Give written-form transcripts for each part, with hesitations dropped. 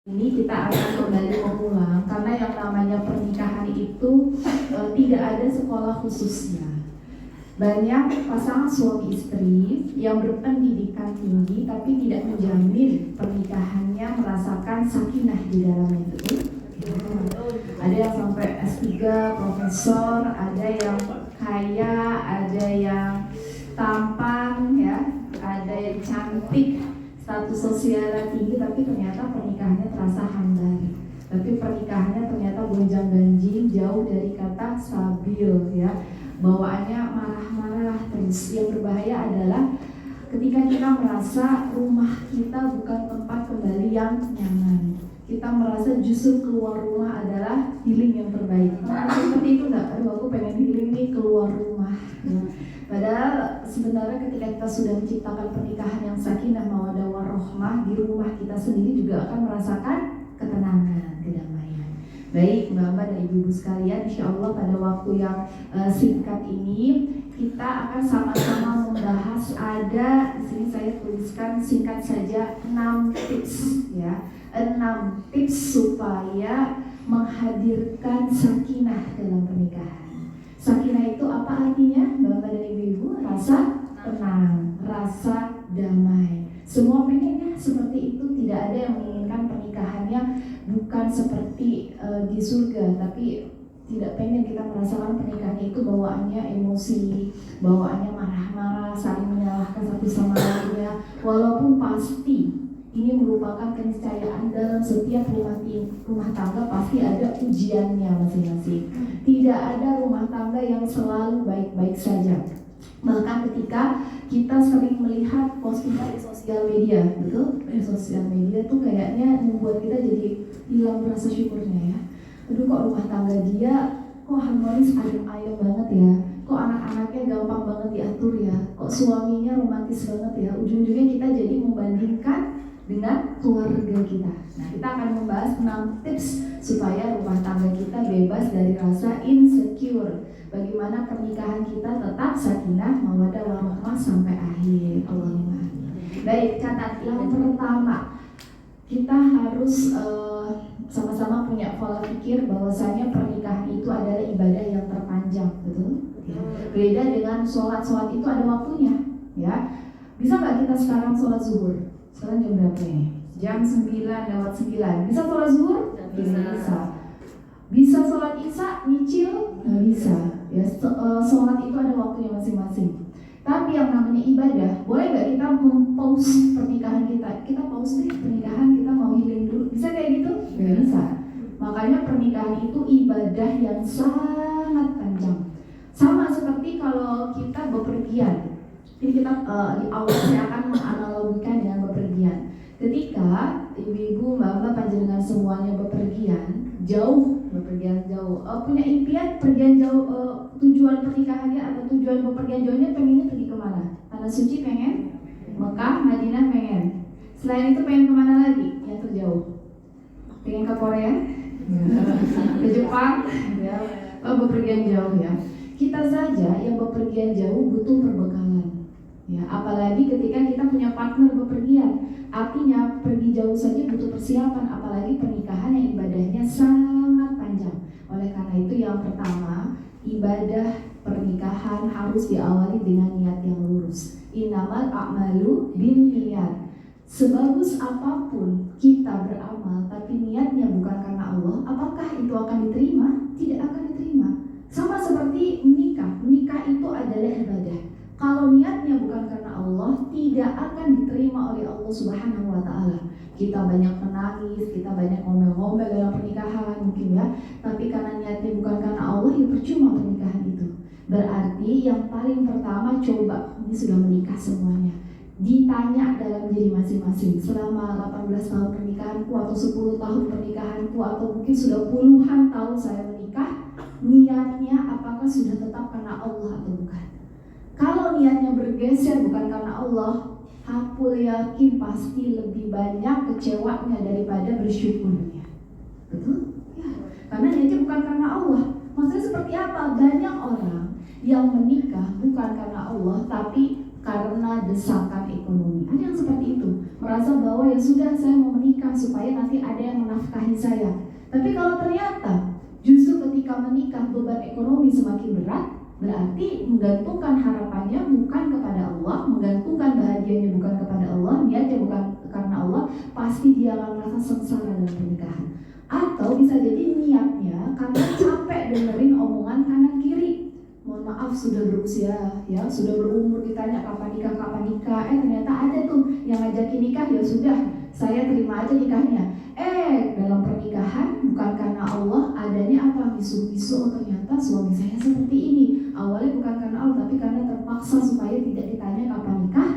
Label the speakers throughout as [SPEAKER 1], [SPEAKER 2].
[SPEAKER 1] Ini kita akan kembali mengulang karena yang namanya pernikahan itu tidak ada sekolah khususnya. Banyak pasangan suami istri yang berpendidikan tinggi tapi tidak menjamin pernikahannya merasakan sakinah di dalamnya, betul? Ada yang sampai S3, profesor, ada yang kaya, ada yang tampan, ya, ada yang cantik, status sosialnya tinggi, tapi ternyata pernikahannya terasa hambar. Tapi pernikahannya ternyata gonjang-ganjing, jauh dari kata stabil, ya. Bawaannya marah-marah terus. Yang berbahaya adalah ketika kita merasa rumah kita bukan tempat kembali yang nyaman. Kita merasa justru keluar rumah adalah healing yang terbaik. Nah, seperti itu enggak? Aduh, aku pengen healing nih keluar rumah. Padahal sebenarnya ketika kita sudah menciptakan pernikahan yang sakinah mawaddah warahmah, di rumah kita sendiri juga akan merasakan ketenangan, kedamaian. Baik, Mbak-mbak dan ibu-ibu sekalian, insya Allah pada waktu yang singkat ini kita akan sama-sama membahas, ada di sini saya tuliskan singkat saja 6 tips, ya, 6 tips supaya menghadirkan sakinah dalam pernikahan. Sakinah itu apa artinya? Bapak dan ibu-ibu, rasa tenang, rasa damai. Semua pengennya seperti itu, tidak ada yang menginginkan pernikahannya bukan seperti di surga, tapi tidak pengen kita merasakan pernikahannya itu bawaannya emosi, bawaannya marah-marah, saling menyalahkan satu sama lainnya. Walaupun pasti ini merupakan keniscayaan dalam setiap rumah tangga, pasti ada ujiannya masing-masing. Tidak ada rumah tangga yang selalu baik-baik saja. Bahkan ketika kita sering melihat postingan di sosial media, betul? Sosial media tuh kayaknya membuat kita jadi hilang rasa syukurnya, ya. Aduh, kok rumah tangga dia kok harmonis, ayem-ayem banget ya. Kok anak-anaknya gampang banget diatur ya. Kok suaminya romantis banget ya. Ujung-ujungnya kita jadi membandingkan dengan keluarga kita. Nah, kita akan membahas 6 tips supaya rumah tangga kita bebas dari rasa insecure. Bagaimana pernikahan kita tetap sakinah, mawaddah warahmah sampai akhir. Allahumma amin. Baik, catat yang pertama, kita harus sama-sama punya pola pikir bahwasanya pernikahan itu adalah ibadah yang terpanjang, betul? Beda dengan sholat itu ada waktunya, ya. Bisa nggak kita sekarang sholat zuhur? Sekarang jam berapa ini? Jam 9:09. Bisa sholat zuhur? Bisa. Bisa sholat isya, nyicil? Nggak bisa. Ya, sholat itu ada waktunya masing-masing. Tapi yang namanya ibadah, boleh nggak kita mempause pernikahan kita? Kita pause deh pernikahan, kita mau healing dulu. Bisa kayak gitu? Nggak bisa. Makanya pernikahan itu ibadah yang sangat panjang. Sama seperti kalau kita bepergian. Jadi kita di awal saya akan menganalogikan dengan bepergian. Ketika ibu-ibu, mbak-mbak, panjenengan semuanya bepergian jauh, punya impian pergian jauh, tujuan pernikahannya atau tujuan bepergian jauhnya pengennya pergi kemana? Tanah suci pengen, Mekah, Madinah pengen. Selain itu pengen kemana lagi? Yang terjauh. Pengen ke Korea, ke Jepang, ya, bepergian jauh, ya. Kita saja yang bepergian jauh butuh perbekalan. Ya, apalagi ketika kita punya partner bepergian, artinya pergi jauh saja butuh persiapan, apalagi pernikahan yang ibadahnya sangat panjang. Oleh karena itu yang pertama, ibadah pernikahan harus diawali dengan niat yang lurus. Innamal a'malu binniyat. Sebagus apapun kita beramal, tapi niatnya bukan karena Allah, apakah itu akan diterima? Tidak akan diterima. Sama seperti menikah itu adalah ibadah. Kalau niatnya bukan karena Allah, tidak akan diterima oleh Allah Subhanahu wa Ta'ala. Kita banyak menangis, kita banyak ngomel-ngomel dalam pernikahan mungkin, ya. Tapi karena niatnya bukan karena Allah, ya percuma pernikahan itu. Berarti yang paling pertama, coba, ini sudah menikah semuanya, ditanya dalam diri masing-masing, selama 18 tahun pernikahanku atau 10 tahun pernikahanku atau mungkin sudah puluhan tahun saya menikah, niatnya apakah sudah tetap karena Allah atau bukan? Kalau niatnya bergeser bukan karena Allah, aku yakin pasti lebih banyak kecewanya daripada bersyukurnya. Betul? Ya. Karena niatnya bukan karena Allah. Maksudnya seperti apa? Banyak orang yang menikah bukan karena Allah, tapi karena desakan ekonomi. Ada yang seperti itu. merasa bahwa ya sudah saya mau menikah supaya nanti ada yang menafkahi saya. Tapi kalau ternyata justru ketika menikah beban ekonomi semakin berat, berarti menggantungkan harapannya bukan kepada Allah, menggantungkan bahagianya bukan kepada Allah, niatnya bukan karena Allah, pasti dia akan merasa sengsara dalam pernikahan. Atau bisa jadi niatnya karena capek dengerin omongan kanan kiri. Mohon maaf sudah berusia, ya sudah berumur, ditanya kapan nikah, ternyata ada tuh yang ngajakin nikah, ya sudah saya terima aja nikahnya. Dalam pernikahan bukan karena Allah, adanya apa? Misu-misu, ternyata suami saya seperti ini. Awalnya bukan karena Allah, tapi karena terpaksa supaya tidak ditanya kapan nikah.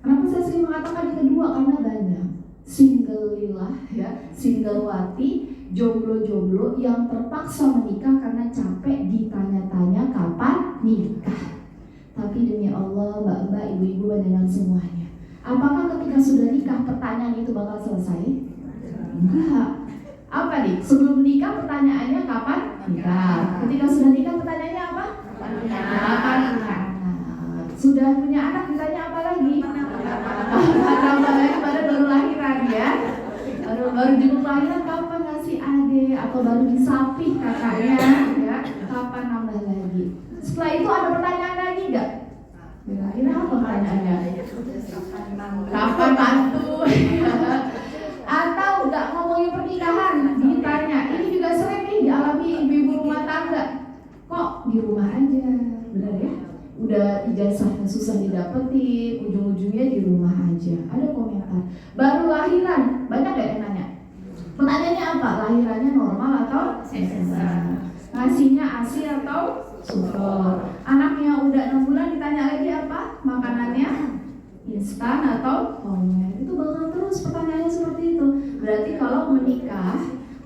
[SPEAKER 1] Kenapa saya sering mengatakan yang kedua? Karena banyak single lillah, ya, singlewati, jomblo-jomblo yang terpaksa menikah karena capek ditanya-tanya kapan nikah. Tapi demi Allah, mbak-mbak, ibu-ibu, dengan semuanya, apakah ketika sudah nikah pertanyaan itu bakal selesai? Enggak. Apa nih? Sebelum nikah pertanyaannya kapan nikah. Ketika sudah nikah pertanyaannya apa? Kapan nikah. Sudah punya anak ditanya apa lagi? Tambah lagi pada baru lahiran, ya. Baru jenguk lahiran kapan ngasih adik, atau baru disapih kakaknya, ya. Kapan nambah lagi? Setelah itu ada pertanyaan lagi enggak? Kira-kira apa pertanyaannya? Kapan mantu? Atau enggak ngomongin pernikahan, ditanya. Ini juga sering nih dialami ibu-ibu rumah tangga. Kok di rumah aja? Benar ya? Udah ijazahnya susah didapetin, ujung-ujungnya di rumah aja. Ada komentar. Baru lahiran, banyak gak yang nanya? Pertanyaannya apa? Lahirannya normal atau sesar? Ngasihnya ASI atau sufor? Anaknya udah 6 bulan ditanya lagi apa? Makanannya instan atau homemade? Itu bakal terus pertanyaannya seperti itu. Berarti kalau menikah,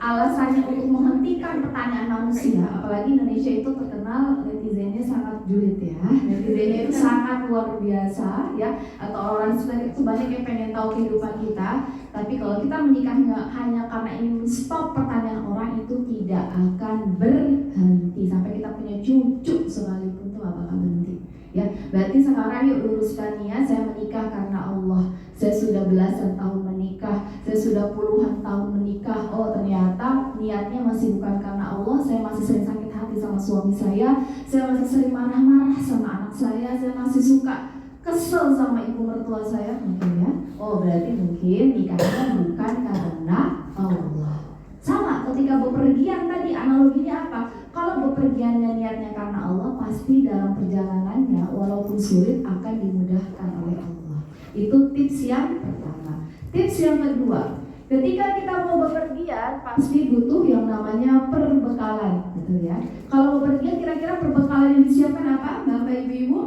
[SPEAKER 1] alasannya untuk menghentikan pertanyaan manusia, apalagi Indonesia itu terkenal netizennya sangat julid, ya. Netizennya itu sangat luar biasa, ya. Atau orang sebenarnya itu banyak yang pengen tahu kehidupan kita. Tapi kalau kita menikah hanya karena ingin stop pertanyaan orang, itu tidak akan berhenti sampai kita punya cucu sekalipun, itu gak bakal berhenti. Ya, berarti sekarang yuk luruskan niat. Saya menikah karena Allah. Saya sudah belasan tahun menikah. Saya sudah puluhan tahun menikah. Oh, ternyata niatnya masih bukan karena Allah. Saya masih sering sakit hati sama suami saya. Saya masih sering marah-marah sama anak saya. Saya masih suka kesel sama ibu mertua saya, mungkin, ya. Oh, berarti mungkin nikahnya bukan karena Allah. Sama ketika bepergian tadi, analoginya apa? Kalau bepergiannya niatnya karena Allah, pasti dalam perjalanannya walaupun sulit akan dimudahkan oleh Allah. Itu tips yang pertama. Tips yang kedua, ketika kita mau bepergian pasti butuh yang namanya perbekalan, betul ya? Kalau bepergian kira-kira perbekalan yang disiapkan apa? Bapak Ibu-ibu?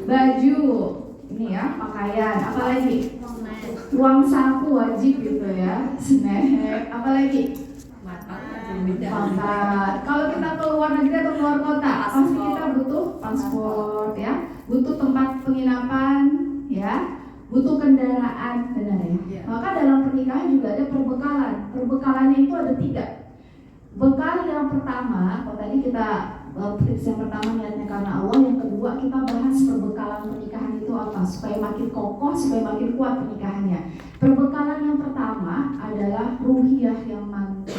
[SPEAKER 1] Baju, ini ya, pakaian, apalagi? Uang saku wajib gitu ya, snack, apalagi? Makan. Kalau kita ke luar negeri atau keluar kota, pasti kita butuh paspor, ya, butuh tempat penginapan, ya, butuh kendaraan, benar ya. Maka dalam pernikahan juga ada perbekalan. Perbekalannya itu ada 3. Bekal yang pertama, kalau tadi kita tips yang pertama niatnya karena Allah, yang kedua kita bahas perbekalan pernikahan itu apa supaya makin kokoh, supaya makin kuat pernikahannya. Perbekalan yang pertama adalah ruhiyah yang mantap.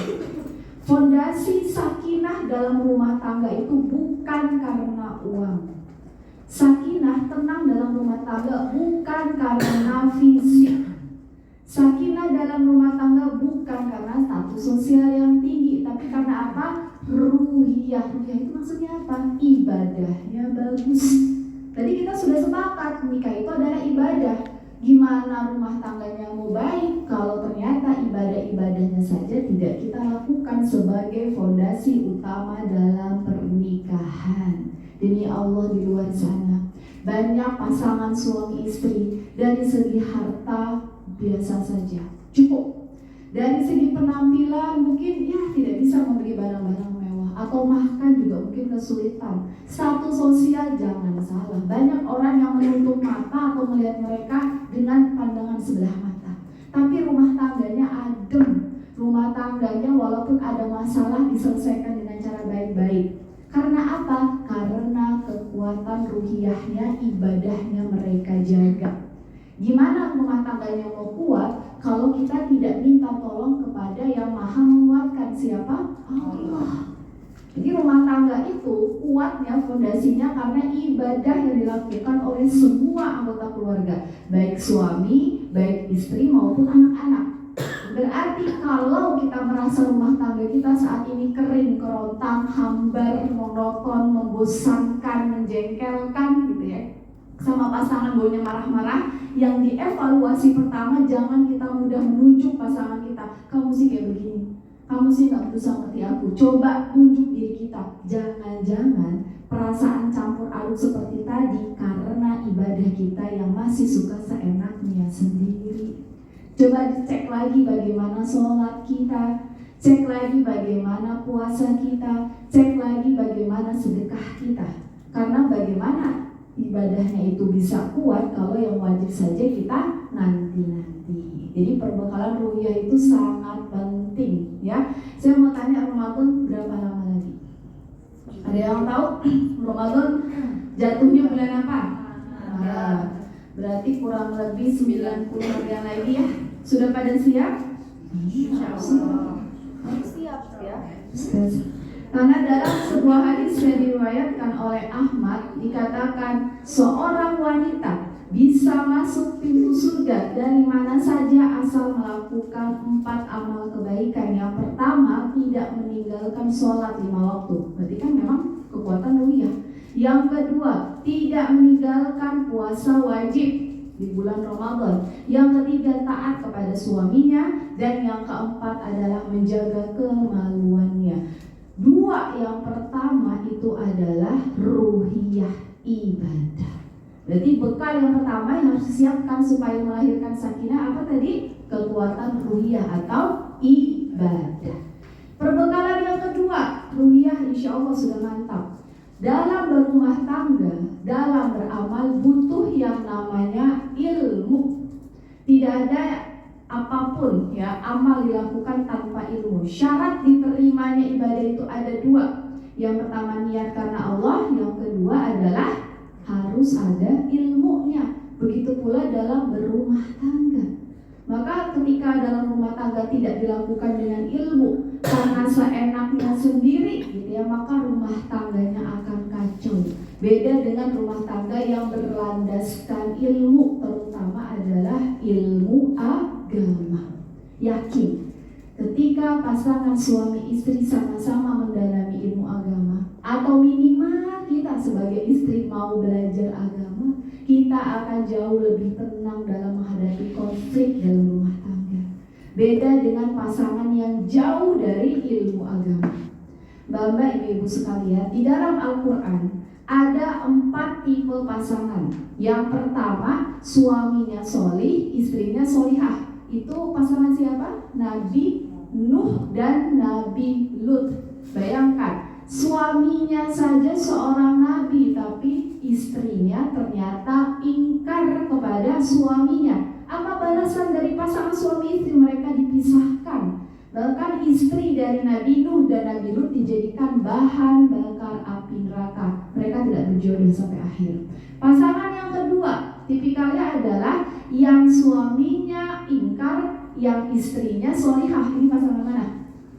[SPEAKER 1] Fondasi sakinah dalam rumah tangga itu bukan karena uang. Sakinah, tenang dalam rumah tangga bukan karena fisik. Sakinah dalam rumah tangga bukan karena status sosial yang tinggi, tapi karena apa? Ruhiyah. Ruhiyah itu maksudnya apa? Ibadahnya bagus. Tadi kita sudah sepakat nikah itu adalah ibadah. Gimana rumah tangganya mau baik kalau ternyata ibadah-ibadahnya saja tidak kita lakukan sebagai fondasi utama dalam pernikahan. Demi Allah, di luar sana banyak pasangan suami istri dari segi harta biasa saja, cukup. Dari segi penampilan mungkin ya tidak bisa membeli barang-barang mewah, atau makan juga mungkin kesulitan. Status sosial jangan salah, banyak orang yang menutup mata atau melihat mereka dengan pandangan sebelah mata. Tapi rumah tangganya adem, rumah tangganya walaupun ada masalah diselesaikan dengan cara baik-baik. Karena apa? Karena kekuatan ruhiyahnya, ibadahnya mereka jaga. Gimana rumah tangganya mau kuat kalau kita tidak minta tolong kepada yang maha menguatkan? Siapa? Allah. Jadi rumah tangga itu kuatnya fondasinya karena ibadah yang dilakukan oleh semua anggota keluarga, baik suami, baik istri maupun anak-anak. Berarti kalau kita merasa rumah tangga kita saat ini kering, kerontang, hambar, monoton, membosankan, menjengkelkan gitu ya, sama pasangan baunya marah-marah, yang dievaluasi pertama jangan kita mudah menunjuk pasangan kita, kamu sih kayak begini, kamu sih gak berusaha ngerti aku. Coba tunjuk diri kita. Jangan-jangan perasaan campur aduk seperti tadi karena ibadah kita yang masih suka seenaknya sendiri. Coba dicek lagi bagaimana sholat kita, cek lagi bagaimana puasa kita, cek lagi bagaimana sedekah kita. Karena bagaimana ibadahnya itu bisa kuat kalau yang wajib saja kita nanti-nanti. Jadi perbekalan ruhiyah itu sangat penting ya. Saya mau tanya, Ramadan berapa lama lagi? Ada yang tahu? Ramadan jatuhnya bulan apa? Nah, berarti kurang lebih 90 harian lagi ya. Sudah pada siap?
[SPEAKER 2] Siap ya.
[SPEAKER 1] Karena dalam sebuah hadis yang diriwayatkan oleh Ahmad dikatakan seorang wanita bisa masuk pintu surga dari mana saja asal melakukan 4 amal kebaikan. Yang pertama, tidak meninggalkan sholat 5 waktu. Berarti kan memang kekuatan ruhiyah. Yang kedua, tidak meninggalkan puasa wajib di bulan Ramadan. Yang ketiga, taat kepada suaminya. Dan yang keempat adalah menjaga kemaluannya. 2 yang pertama itu adalah ruhiyah ibadah. Berarti bekal yang pertama yang harus disiapkan supaya melahirkan sakinah apa tadi? Kekuatan ruhiyah atau ibadah. Perbekalan yang kedua, ruhiyah insya Allah sudah mantap. Dalam berumah tangga, dalam beramal butuh yang namanya ilmu. Tidak ada apapun ya amal dilakukan tanpa ilmu. Syarat diterimanya ibadah itu ada 2. Yang pertama niat karena Allah, yang kedua adalah harus ada ilmunya. Begitu pula dalam berumah tangga. Maka ketika dalam rumah tangga tidak dilakukan dengan ilmu karena seenaknya sendiri gitu ya, maka rumah tangganya akan kacau. Beda dengan rumah tangga yang berlandaskan ilmu, terutama adalah ilmu agama. Yakin ketika pasangan suami istri sama-sama mendalami ilmu agama, atau minimal kita sebagai istri mau belajar agama, kita akan jauh lebih tenang dalam menghadapi konflik dalam rumah tangga. Beda dengan pasangan yang jauh dari ilmu agama. Bapak ibu sekalian, di dalam Al-Quran ada 4 tipe pasangan. Yang pertama, suaminya solih, istrinya solihah. Itu pasangan siapa? Nabi Nuh dan Nabi Lut. Bayangkan, suaminya saja seorang nabi, tapi istrinya ternyata ingkar kepada suaminya. Apa balasan dari pasangan suami istri? Mereka dipisahkan. Bahkan istri dari Nabi Nuh dan Nabi Lut dijadikan bahan bakar api neraka. Mereka tidak berjodoh sampai akhir. Pasangan yang kedua, tipikalnya adalah yang suaminya ingkar, yang istrinya solihah. Ini pasangan mana?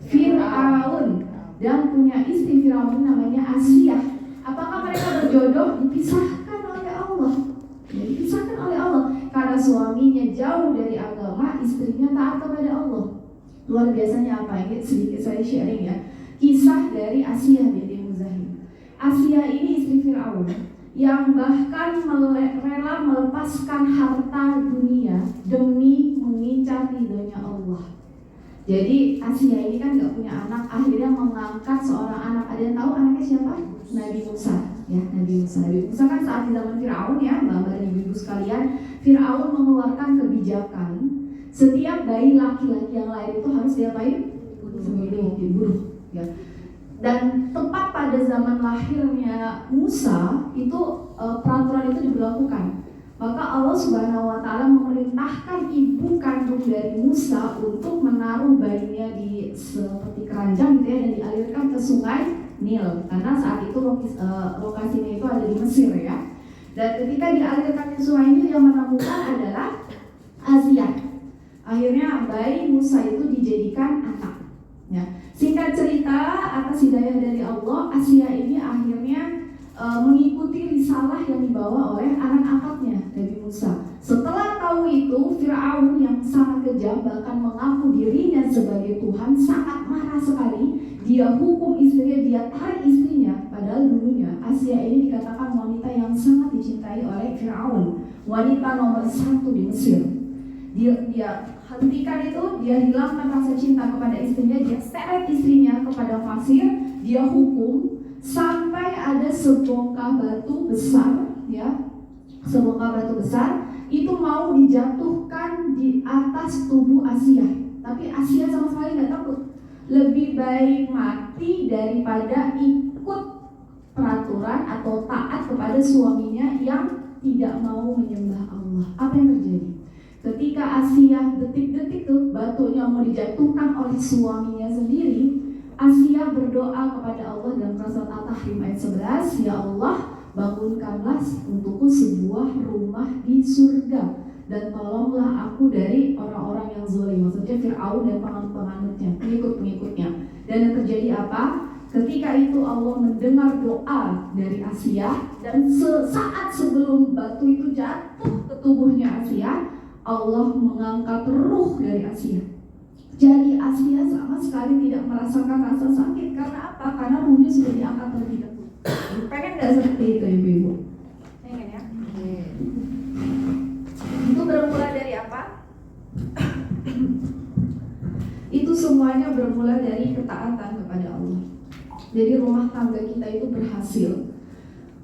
[SPEAKER 1] Fir'aun. Dan punya istri Fir'aun namanya Asiyah. Apakah mereka berjodoh? Dipisahkan oleh Allah. Dipisahkan oleh Allah karena suaminya jauh dari agama, istrinya taat kepada Allah. Luar biasanya apa? Ini sedikit saya sharing ya. Kisah dari Asiyah binti Muzahim. Asiyah ini istri Fir'aun yang bahkan rela melepaskan harta dunia demi mengincar ridhonya Allah. Jadi Asiyah ini kan gak punya anak, akhirnya mengangkat seorang anak. Ada yang tahu anaknya siapa? Nabi Musa. Ya, Nabi Musa. Nabi Musa kan saat di zaman Fir'aun ya, Mbak dan ibu-ibu sekalian, Fir'aun mengeluarkan kebijakan setiap bayi laki-laki yang lahir itu harus diapain? Dibunuh. Ya. Dan tepat pada zaman lahirnya Musa itu peraturan itu diberlakukan. Maka Allah Subhanahu wa Ta'ala memerintahkan ibu kandung dari Musa untuk menaruh bayinya di seperti keranjang gitu ya, dan dialirkan ke sungai Nil. Karena saat itu lokasinya itu ada di Mesir ya. Dan ketika dialirkan ke sungai Nil, yang menemukan adalah bayi Musa itu dijadikan anak. Ya. Singkat cerita, atas hidayah dari Allah, Asia ini akhirnya mengikuti risalah yang dibawa oleh anak angkatnya Nabi Musa. Setelah tahu itu, Fir'aun yang sangat kejam bahkan mengaku dirinya sebagai Tuhan sangat marah sekali. Dia hukum istrinya, dia tarik istrinya. Padahal dulunya Asia ini dikatakan wanita yang sangat dicintai oleh Fir'aun, wanita nomor 1 di Mesir. Dia hentikan itu, dia hilangkan rasa cinta kepada istrinya, dia seret istrinya kepada pasir, dia hukum sampai ada sebongkah batu besar, ya, sebongkah batu besar itu mau dijatuhkan di atas tubuh Asia. Tapi Asia sama sekali nggak takut, lebih baik mati daripada ikut peraturan atau taat kepada suaminya yang tidak mau menyembah Allah. Apa yang terjadi? Ketika Asia detik-detik tuh batunya mau dijatuhkan oleh suaminya sendiri, Asia berdoa kepada Allah dalam surat Al-Tahrim ayat 11, ya Allah, bangunkanlah untukku sebuah rumah di surga dan tolonglah aku dari orang-orang yang zalim, maksudnya Fir'aun dan penganut-penganutnya, pengikut-pengikutnya. Dan yang terjadi apa? Ketika itu Allah mendengar doa dari Asia, dan sesaat sebelum batu itu jatuh ke tubuhnya Asia, Allah mengangkat ruh dari Asia. Jadi Asia sama sekali tidak merasakan rasa sakit. Karena apa? Karena ruhnya sudah diangkat terlebih dahulu. Pengen gak seperti itu ibu-ibu? Pengen ya? Itu bermula dari apa? Itu semuanya bermula dari ketaatan kepada Allah. Jadi rumah tangga kita itu berhasil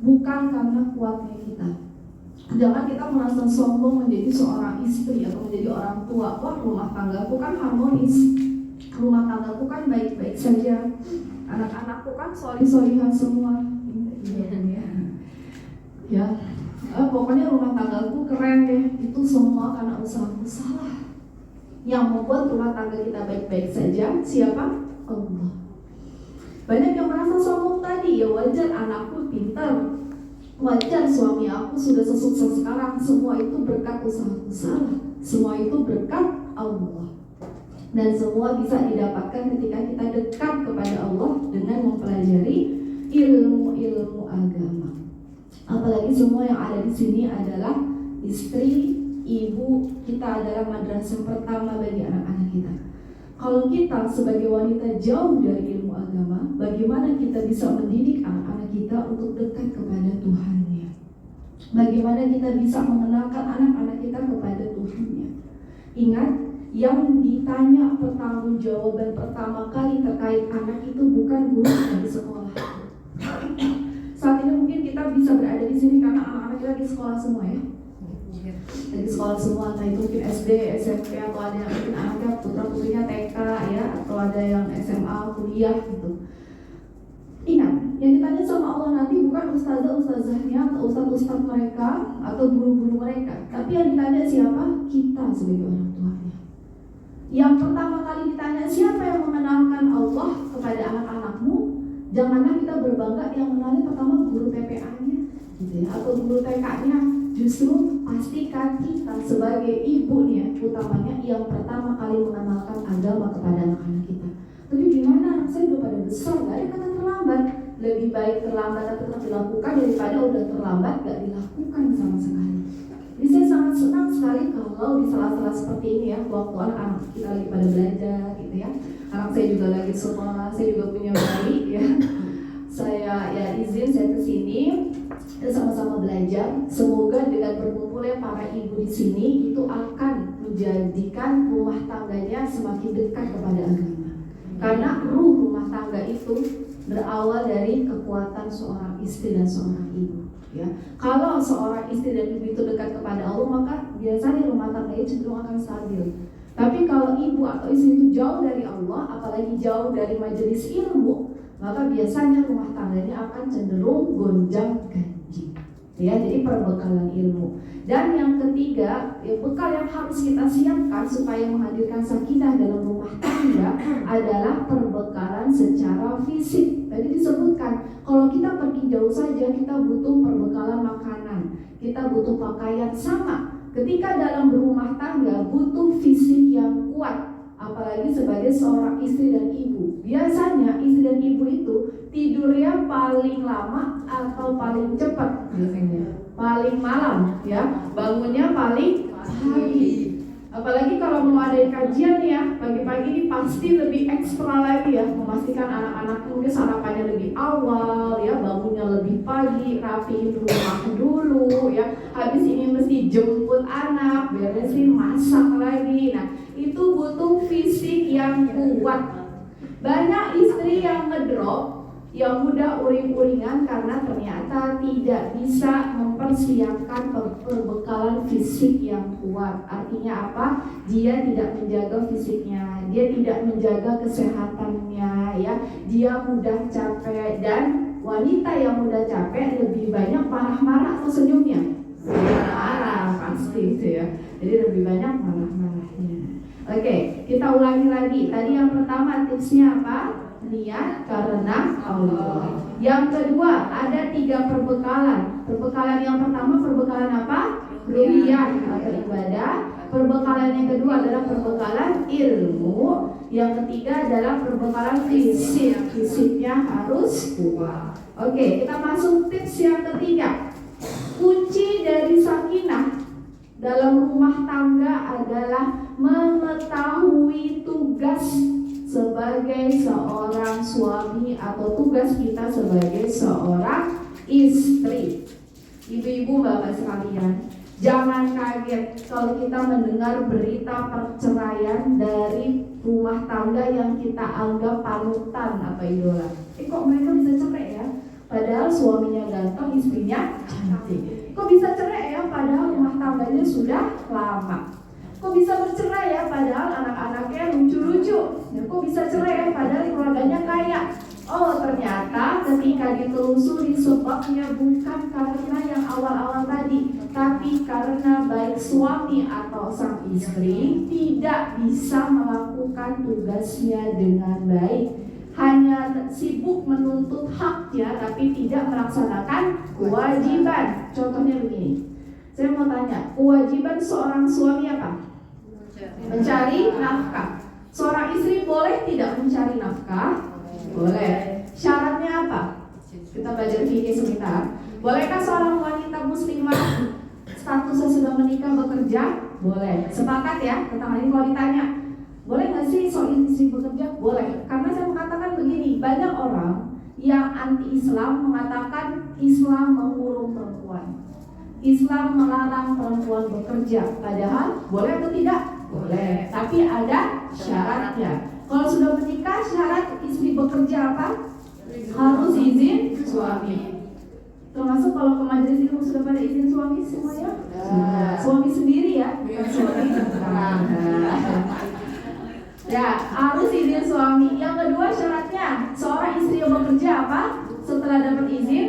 [SPEAKER 1] bukan karena kuatnya kita. Jangan kita merasa sombong menjadi seorang istri atau menjadi orang tua. Wah, rumah tanggaku kan harmonis, rumah tanggaku kan baik-baik saja, anak-anakku kan solih-solihah semua. Ya, pokoknya rumah tanggaku keren deh. Itu semua karena usahaku. Salah. Yang membuat rumah tangga kita baik-baik saja siapa? Allah. Banyak yang merasa sombong tadi. Ya wajar, anakku pintar, wajar suami aku sudah sesukses sekarang. Semua itu berkat usahaku. Salah. Semua itu berkat Allah. Dan semua bisa didapatkan ketika kita dekat kepada Allah dengan mempelajari ilmu-ilmu agama. Apalagi semua yang ada di sini adalah istri, ibu, kita adalah madrasah pertama bagi anak-anak kita. Kalau kita sebagai wanita jauh dari ilmu agama, bagaimana kita bisa mendidik anak-anak kita untuk dekat kepada Tuhannya? Bagaimana kita bisa mengenalkan anak-anak kita kepada Tuhannya? Ingat, yang ditanya pertanggungjawaban pertama kali terkait anak itu bukan guru dari sekolah. Saat ini mungkin kita bisa berada di sini karena anak-anak kita di sekolah semua ya. Dari sekolah semua, entah itu mungkin SD, SMP, atau ada yang mungkin anaknya putra-putrinya TK ya, atau ada yang SMA, kuliah gitu. Ingat, yang ditanya sama Allah nanti bukan ustazah-ustazahnya atau ustaz-ustaz mereka atau guru-guru mereka, tapi yang ditanya siapa? Kita sebagai orang tuanya. Yang pertama kali ditanya siapa yang mengenalkan Allah kepada anak-anakmu, janganlah kita berbangga yang mengenalnya pertama guru TPA-nya gitu ya, atau guru TK-nya. Justru pastikan kita sebagai ibu nih ya, utamanya yang pertama kali mengenalkan agama kepada anak-anak kita. Tapi gimana, anak saya udah pada besar, gak ada kata terlambat. Lebih baik terlambat tapi tetap dilakukan daripada udah terlambat gak dilakukan sama sekali. Jadi saya sangat senang sekali kalau di sela-sela seperti ini ya, waktu anak-anak kita lagi pada belajar gitu ya. Anak saya juga lagi sekolah, saya juga punya bayi ya. Saya ya izin saya kesini, kita sama-sama belajar. Semoga dengan berkumpulnya para ibu di sini itu akan menjadikan rumah tangganya semakin dekat kepada agama. Karena ruh rumah tangga itu berawal dari kekuatan seorang istri dan seorang ibu. Ya, kalau seorang istri dan ibu itu dekat kepada Allah, maka biasanya rumah tangganya cenderung akan stabil. Tapi kalau ibu atau istri itu jauh dari Allah, apalagi jauh dari majelis ilmu, maka biasanya rumah tangganya akan cenderung gonjang-ganjing. Ya, jadi perbekalan ilmu. Dan yang ketiga, ya, bekal yang harus kita siapkan supaya menghadirkan sakinah dalam rumah tangga adalah perbekalan secara fisik. Tadi disebutkan, kalau kita pergi jauh saja kita butuh perbekalan makanan, kita butuh pakaian sama. ketika dalam berumah tangga butuh fisik yang kuat, apalagi sebagai seorang istri dan ibu. Biasanya istri dan ibu itu tidurnya paling lama atau paling cepat biasanya, paling malam ya, bangunnya paling pagi. Apalagi kalau mau ada kajian ya, pagi-pagi ini pasti lebih ekstra lagi ya, memastikan anak-anak mungkin sarapannya lebih awal ya, bangunnya lebih pagi, rapiin rumah dulu ya, habis ini mesti jemput anak, beresin, masak lagi. Nah, itu butuh fisik yang kuat. Banyak istri yang ngedrop, yang mudah uring-uringan karena ternyata tidak bisa mempersiapkan perbekalan fisik yang kuat. Artinya apa? Dia tidak menjaga fisiknya, dia tidak menjaga kesehatannya ya. Dia mudah capek, dan wanita yang mudah capek lebih banyak marah-marah atau senyumnya? Marah pasti itu ya. Jadi lebih banyak marah-marahnya. Oke, kita ulangi lagi. Tadi yang pertama tipsnya apa? Niat karena Allah. Yang kedua, ada 3 perbekalan. Perbekalan yang pertama, perbekalan apa? Ruhiyah atau ibadah. Perbekalan yang kedua adalah perbekalan ilmu. Yang ketiga adalah perbekalan fisik. Fisiknya harus kuat. Oke, kita masuk tips yang ketiga. Kunci dari sakinah dalam rumah tangga adalah mengetahui tugas sebagai seorang suami atau tugas kita sebagai seorang istri. Ibu-ibu, bapak sekalian, jangan kaget kalau kita mendengar berita perceraian dari rumah tangga yang kita anggap panutan atau idola. Kok mereka bisa cerai ya? Padahal suaminya ganteng, istrinya cantik. Kok bisa cerai ya? Padahal rumah tangganya sudah lama. Kok bisa bercerai ya? Padahal anak-anaknya lucu-lucu. Ya, kok bisa cerai ya? Padahal keluarganya kaya. Oh, ternyata ketika ditelusuri sebabnya bukan karena yang awal-awal tadi, tapi karena baik suami atau sang istri tidak bisa melakukan tugasnya dengan baik. Hanya sibuk menuntut haknya, tapi tidak melaksanakan kewajiban. Contohnya begini, saya mau tanya, kewajiban seorang suami apa? Mencari nafkah. Seorang istri boleh tidak mencari nafkah? Boleh. Syaratnya apa? Kita belajar fikih sebentar. Bolehkah seorang wanita muslimah statusnya sudah menikah bekerja? Boleh. Sepakat ya tentang hal ini. Kalau ditanya, boleh nggak sih seorang istri bekerja? Boleh. Karena saya mengatakan begini, banyak orang yang anti-Islam mengatakan Islam mengurung perempuan, Islam melarang perempuan bekerja. Padahal boleh atau tidak? Boleh, tapi ada syaratnya. Kalau sudah menikah, syarat istri bekerja apa? Harus izin suami. Termasuk kalau ke majelis ilmu sudah pada izin suami semuanya? Suami sendiri ya, bukan suami. Ya, harus izin suami. Yang kedua syaratnya, seorang istri yang bekerja apa? Setelah dapat izin,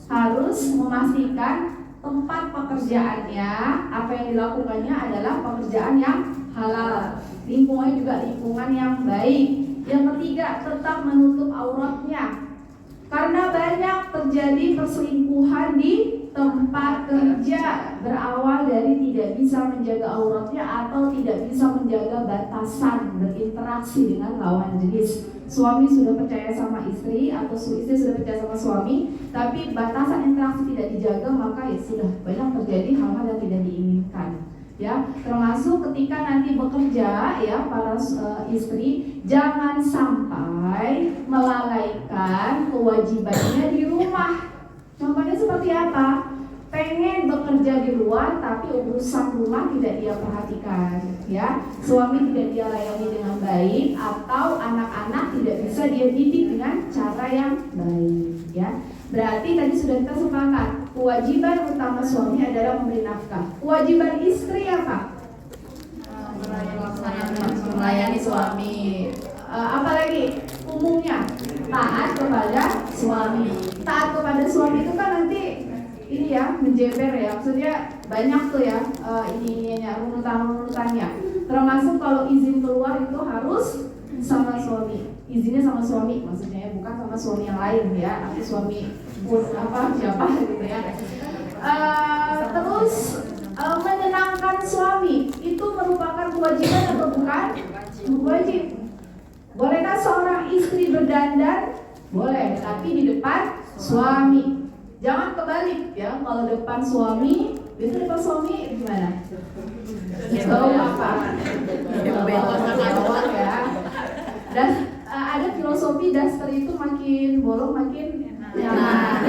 [SPEAKER 1] harus memastikan tempat pekerjaannya, apa yang dilakukannya adalah pekerjaan yang halal, lingkungannya juga lingkungan yang baik. Yang ketiga, tetap menutup auratnya, karena banyak terjadi perselingkuhan di tempat kerja berawal dari tidak bisa menjaga auratnya atau tidak bisa menjaga batasan berinteraksi dengan lawan jenis. Suami sudah percaya sama istri atau istri sudah percaya sama suami, tapi batasan interaksi tidak dijaga, maka ya sudah banyak terjadi hal-hal yang tidak diinginkan. Ya, termasuk ketika nanti bekerja ya, para istri jangan sampai melalaikan kewajibannya di rumah. Contohnya seperti apa? Pengen bekerja di luar tapi urusan rumah tidak dia perhatikan, ya. Suami tidak dia layani dengan baik, atau anak-anak tidak bisa dia didik dengan cara yang baik, ya. Berarti tadi sudah kita sepakat, kewajiban utama suami adalah memberi nafkah. Kewajiban istri apa? Melayani suami. Apalagi umumnya taat kepada suami. Taat kepada suami itu kan nanti ini ya, menjeber ya, maksudnya banyak tuh ya ininya runutannya. Termasuk kalau izin keluar itu harus sama suami, izinnya sama suami, maksudnya ya, bukan sama suami yang lain ya, atau suami siapa gitu ya. Terus Menyenangkan suami itu merupakan kewajiban atau bukan? Wajib. Bolehkah seorang istri berdandan? Boleh, tapi di depan suami. Jangan kebalik ya. Kalau depan suami, biasanya depan suami gimana? Tahu apa? Bawah ya. Dan ada filosofi daster itu makin bolong makin nyaman.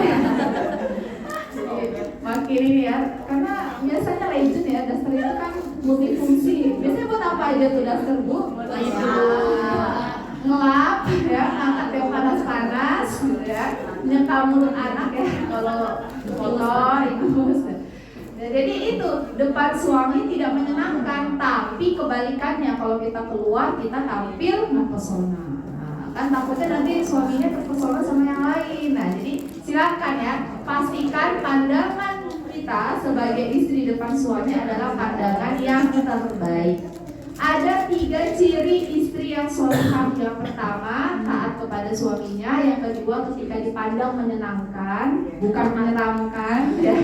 [SPEAKER 1] Jadi makin ini ya, karena biasanya legend ya, daster itu kan multifungsi. Biasanya buat apa aja tuh daster, Bu? Ngelap ya, angkat yang panas-panas gitu ya, nyekal mulut anak ya kalau kotor itu. Nah, jadi itu depan suami tidak menyenangkan, tapi kebalikannya kalau kita keluar kita tampil mempesona. Nah, kan takutnya nanti suaminya terpesona sama yang lain. Nah, jadi silakan ya, pastikan pandangan kita sebagai istri depan suami adalah pandangan yang terbaik. Ada 3 ciri istri yang solehah. Yang pertama, taat kepada suaminya. Yang kedua, ketika dipandang menyenangkan, bukan menyeramkan ya.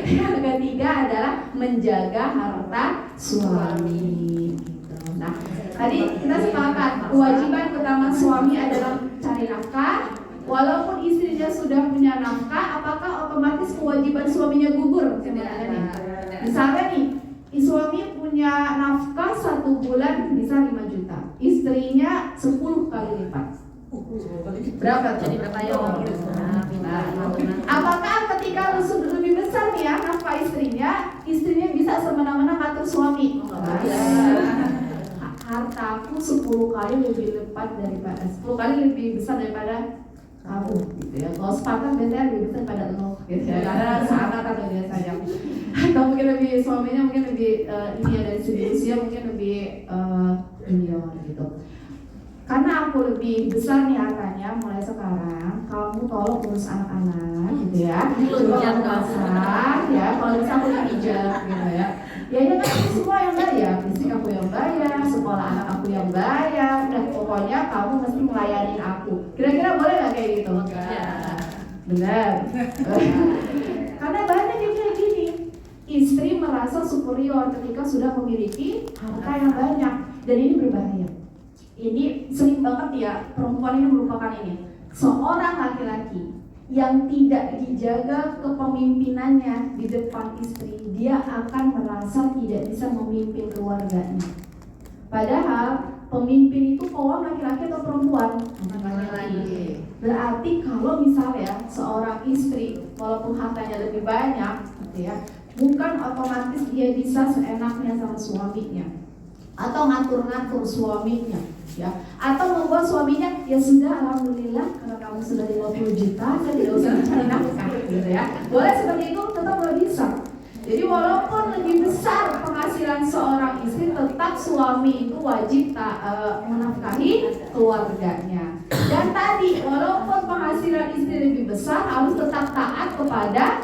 [SPEAKER 1] Yang ketiga adalah menjaga harta suami gitu. Nah, tadi kita sepakat kewajiban utama suami adalah cari nafkah. Walaupun istrinya sudah punya nafkah, apakah otomatis kewajiban suaminya gugur? Misalnya nih, suami punya nafkah 1 bulan bisa 5 juta, istrinya 10 kali lipat. Berapa tuh? Jadi berapa ya? Apakah ketika lebih besar nih ya nafkah istrinya bisa semena-mena ngatur suami? Hartaku 10 kali lebih lipat daripada 10 kali lebih besar daripada kamu gitu ya. Kalau sepakat biasanya lebih besar pada lo gitu ya, karena sangat atau biasanya atau mungkin lebih suaminya mungkin lebih ini ya dari segi usia mungkin lebih junior gitu. Karena aku lebih besar nih hartanya mulai sekarang, kamu tolong urus anak-anak gitu ya, tolong masak ya, kalau bisa aku yang pijat gitu ya. Ya kan aku semua yang bayar, listrik aku yang bayar, sekolah anak aku yang bayar, udah pokoknya kamu mesti melayani aku. Kira-kira boleh nggak kayak gitu? Benar. Karena banyak yang kayak gini, istri merasa superior ketika sudah memiliki harta yang banyak, dan ini berbahaya. Ini sering banget ya, perempuan ini merupakan ini, seorang laki-laki yang tidak dijaga kepemimpinannya di depan istri, dia akan merasa tidak bisa memimpin keluarganya. Padahal pemimpin itu kawan laki-laki atau perempuan? Laki-laki. Berarti kalau misalnya seorang istri walaupun hartanya lebih banyak gitu ya, bukan otomatis dia bisa seenaknya sama suaminya atau ngatur-ngatur suaminya ya, atau membuat suaminya ya sudah alhamdulillah karena kamu sudah 50 juta saya tidak usah mencari nafkah gitu ya. Boleh seperti itu, tetap boleh bisa. Jadi walaupun lebih besar penghasilan seorang istri, tetap suami itu wajib menafkahi keluarganya. Dan tadi walaupun penghasilan istri lebih besar, harus tetap taat kepada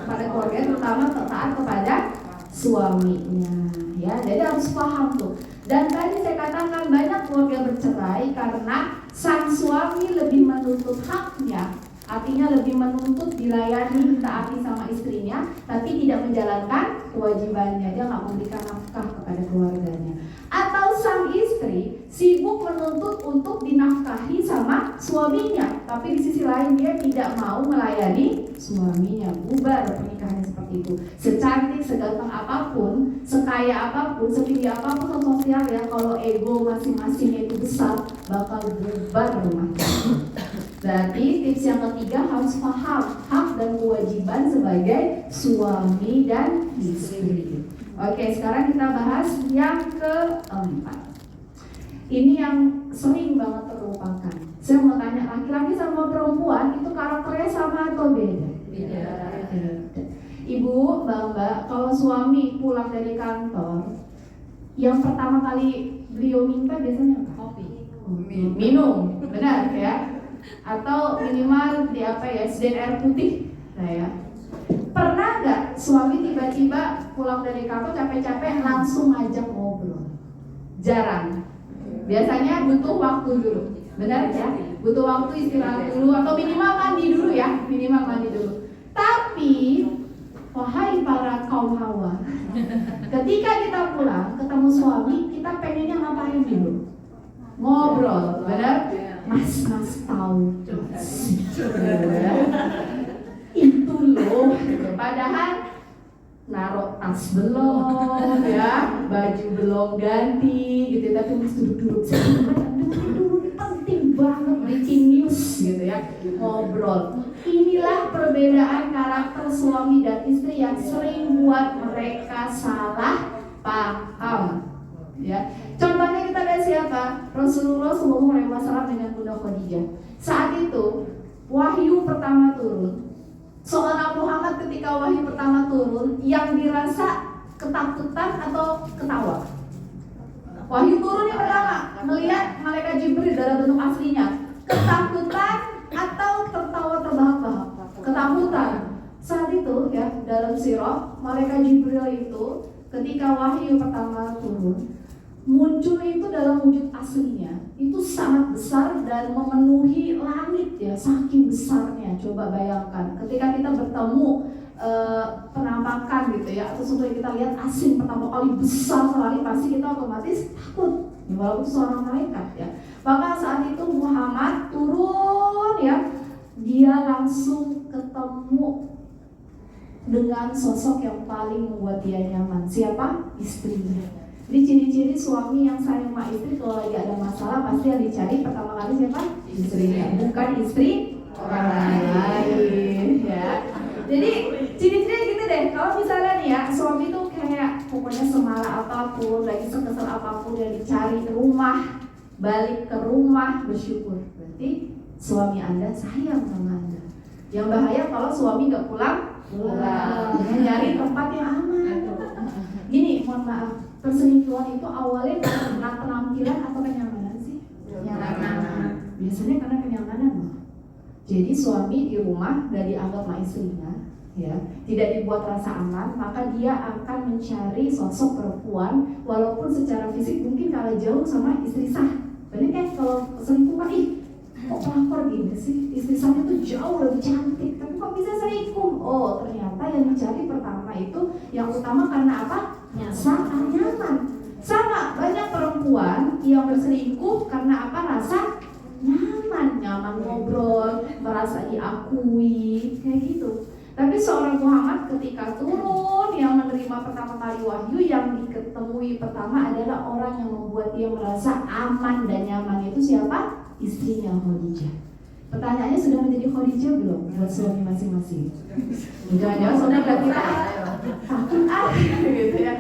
[SPEAKER 1] kepada keluarga, terutama taat kepada suaminya ya. Jadi harus paham tuh. Dan tadi saya katakan banyak keluarga bercerai karena sang suami lebih menuntut haknya, artinya lebih menuntut dilayani, ditaati sama istrinya, tapi tidak menjalankan kewajibannya, dia nggak memberikan nafkah kepada keluarganya. Atau sang istri sibuk menuntut untuk dinafkahi sama suaminya, tapi di sisi lain dia tidak mau melayani suaminya. Bubar pernikahannya seperti itu. Secantik, seganteng apapun, sekaya apapun, setinggi apapun sosial ya, kalau ego masing-masingnya itu besar, bakal bubar rumah. Berarti tips yang ketiga harus paham hak dan kewajiban sebagai suami dan istri. Oke, sekarang kita bahas yang keempat. Ini yang sering banget terlupakan. Saya mau tanya, laki-laki sama perempuan itu karakternya sama atau beda? Beda. Ibu, mbak, kalau suami pulang dari kantor, yang pertama kali beliau minta biasanya apa? Kopi. Minum, benar ya? Atau minimal sediain air putih. Nah ya, pernah nggak suami tiba-tiba pulang dari kantor capek-capek langsung ngajak ngobrol? Jarang. Biasanya butuh waktu dulu, benar ya? Butuh waktu istirahat dulu atau minimal mandi dulu ya, minimal mandi dulu. Tapi wahai para kaum hawa, ketika kita pulang ketemu suami, kita pengennya ngapain dulu? Ngobrol, benar? Mas tahu itu loh, padahal naruh tas belum, ya, baju belum ganti, gitu. Tapi mesti duduk dulu, penting banget breaking news, gitu ya, ngobrol. Inilah perbedaan karakter suami dan istri yang sering buat mereka salah paham. Ya, contohnya kita lihat siapa? Rasulullah SAW dengan Bunda Khadijah. Saat itu wahyu pertama turun. Seorang Muhammad ketika wahyu pertama turun, yang dirasa ketakutan atau ketawa? Wahyu turun yang pertama, melihat malaikat Jibril dalam bentuk aslinya, ketakutan atau tertawa terbahak-bahak? Ketakutan. Saat itu ya, dalam sirah, malaikat Jibril itu ketika wahyu pertama turun, muncul itu dalam wujud aslinya, itu sangat besar dan memenuhi langit ya, saking besarnya. Coba bayangkan ketika kita bertemu penampakan gitu ya, atau sesuatu yang kita lihat asing pertama kali besar sekali, pasti kita otomatis takut ya, walaupun seorang malaikat ya. Maka saat itu Muhammad turun ya, dia langsung ketemu dengan sosok yang paling membuat dia nyaman. Siapa? Istrinya. Jadi ciri-ciri suami yang sayang sama istri, kalau lagi ada masalah pasti yang dicari pertama kali siapa? Istrinya, bukan istri orang lain ya. Jadi ciri-cirinya gitu deh. Kalau misalnya nih ya, suami tuh kayak pokoknya semarah apapun, lagi sekesal apapun yang dicari ke rumah, balik ke rumah bersyukur, berarti suami Anda sayang sama Anda. Yang bahaya kalau suami nggak pulang, nyari tempat yang aman. Gini, mohon maaf, perselingkuhan itu awalnya karena penampilan atau kenyamanan sih? Kenyamanan. Biasanya karena kenyamanan loh. Jadi suami di rumah gak dianggap sama istrinya, ya, tidak dibuat rasa aman, maka dia akan mencari sosok perempuan, walaupun secara fisik mungkin kalah jauh sama istri sah. Bener kan kalau selingkuh kan, kok pelakor gini sih, istri sahnya tuh jauh lebih cantik, tapi kok bisa selingkuh? Oh, ternyata yang dicari pertama itu, yang utama karena apa? Rasa nyaman. Sama, banyak perempuan yang berselingkuh karena apa? Rasa nyaman ngobrol, merasa diakui, kayak gitu. Tapi seorang Muhammad ketika turun, yang menerima pertama kali wahyu, yang diketemui pertama adalah orang yang membuat dia merasa aman dan nyaman. Itu siapa? Istrinya Khadijah. Pertanyaannya, sudah menjadi Khadijah belum buat suami masing-masing? Jangan-jangan saudara kita takut gitu ya,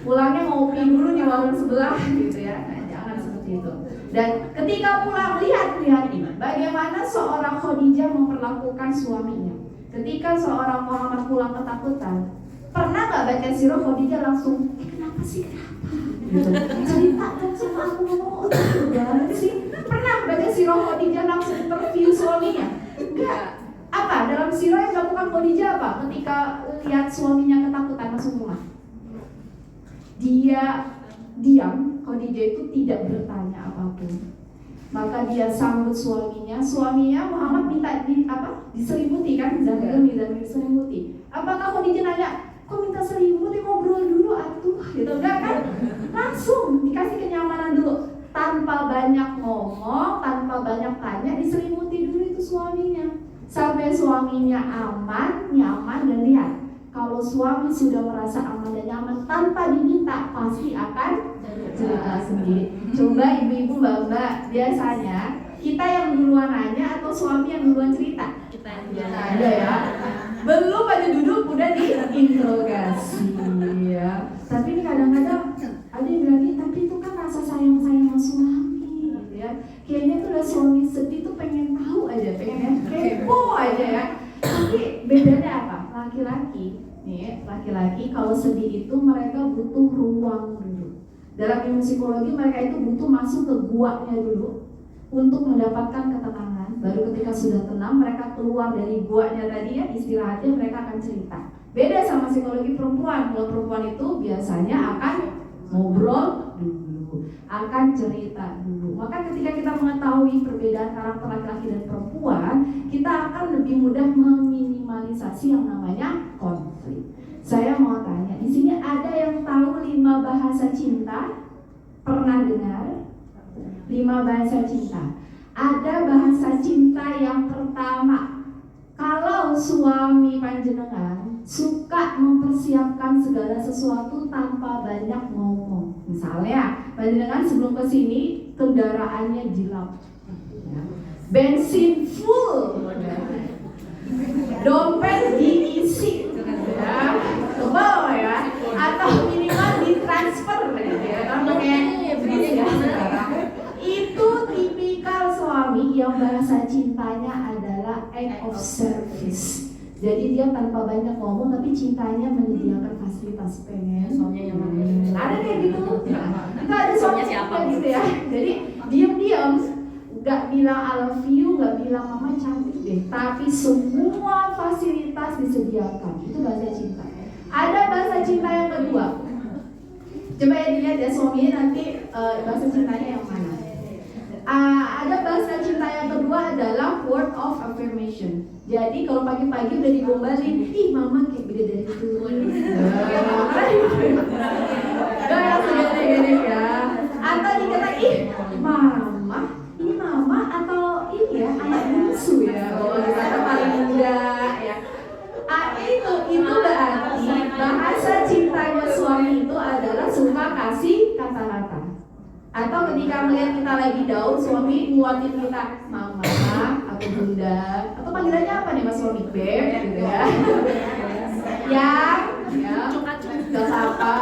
[SPEAKER 1] pulangnya ngopi dulu di warung sebelah gitu ya. Nah, jangan seperti itu. Dan ketika pulang, lihat ini bagaimana seorang Khadijah memperlakukan suaminya. Ketika seorang Muhammad pulang ketakutan, pernah nggak baca sirah Khadijah langsung, kenapa sih, gitu. Cerita dong sama aku, ngomong banget sih. Pernah baca sirah Khadijah langsung interview suaminya? Enggak. Apa dalam sirah yang dilakukan Khadijah apa? Ketika lihat suaminya ketakutan masuk rumah, dia diam. Khadijah itu tidak bertanya apapun. Maka dia sambut suaminya. Suaminya Muhammad minta diselimuti kan? Zamil diselimuti. Apakah Khadijah nanya, kok minta selimuti, ngobrol dulu atuh gitu? Enggak kan? Langsung dikasih kenyamanan dulu, tanpa banyak ngomong, tanpa banyak tanya, diselimuti dulu itu suaminya. Sampai suaminya aman, nyaman, dan lihat, kalau suami sudah merasa aman dan nyaman tanpa diminta, pasti akan cerita sendiri. Coba ibu-ibu, mbak-mbak, biasanya kita yang duluan nanya atau suami yang duluan cerita? Kita yang ada ya. Belum aja duduk udah diinterogasi ya. Tapi ini kadang-kadang ada yang bilang, tapi itu kan rasa sayang-sayang sama suami gitu ya. Kayaknya tuh udah suami sedih tuh pengen tahu aja, pengen kepo aja ya. Tapi bedanya apa? Laki-laki kalau sedih itu mereka butuh ruang dulu. Dalam ilmu psikologi mereka itu butuh masuk ke guanya dulu untuk mendapatkan ketenangan. Baru ketika sudah tenang mereka keluar dari guanya tadi ya, istirahatnya mereka akan cerita. Beda sama psikologi perempuan. Kalau perempuan itu biasanya akan ngobrol dulu, akan cerita dulu. Maka ketika kita mengetahui perbedaan karakter laki-laki dan perempuan, kita akan lebih mudah meminimalisasi yang namanya konflik. Saya mau tanya, di sini ada yang tahu 5 bahasa cinta? Pernah dengar? 5 bahasa cinta. Ada bahasa cinta yang pertama. Kalau suami panjenengan suka mempersiapkan segala sesuatu tanpa banyak ngomong. Misalnya, panjenengan sebelum ke sini kendaraannya jilap, bensin full, dompet diisi, ya, tebal ya, atau minimal ditransfer, ya, kan pakai itu tipikal suami yang bahasa cintanya adalah act of service. Jadi dia tanpa banyak ngomong tapi cintanya menyediakan fasilitas pengen.
[SPEAKER 2] Suaminya yang mana?
[SPEAKER 1] Ada kayak gitu. Kita ada suami siapa gitu ya. Jadi diam-diam nggak bilang I love you, nggak bilang mama cantik deh, tapi semua fasilitas disediakan. Itu bahasa cinta. Ada bahasa cinta yang kedua. Coba ya dilihat ya suaminya nanti bahasa cintanya yang mana. Ada bahasa cinta yang kedua adalah word of affirmation. Jadi kalau pagi-pagi udah digombalin, ih mama kayak beda dari itu. Gak yang segede-gede ya. Atau dikata, ih mama, ini mama atau ini ya anak bungsu ya. Oh dikata paling muda ya. Itu berarti bahasa cintanya suami itu adalah suka kasih kata-kata. Atau ketika melihat kita lagi down, suami nguatin kita, mama atau bunda, atau panggilannya apa nih mas suami, beb gitu ya. Ya, nggak apa-apa,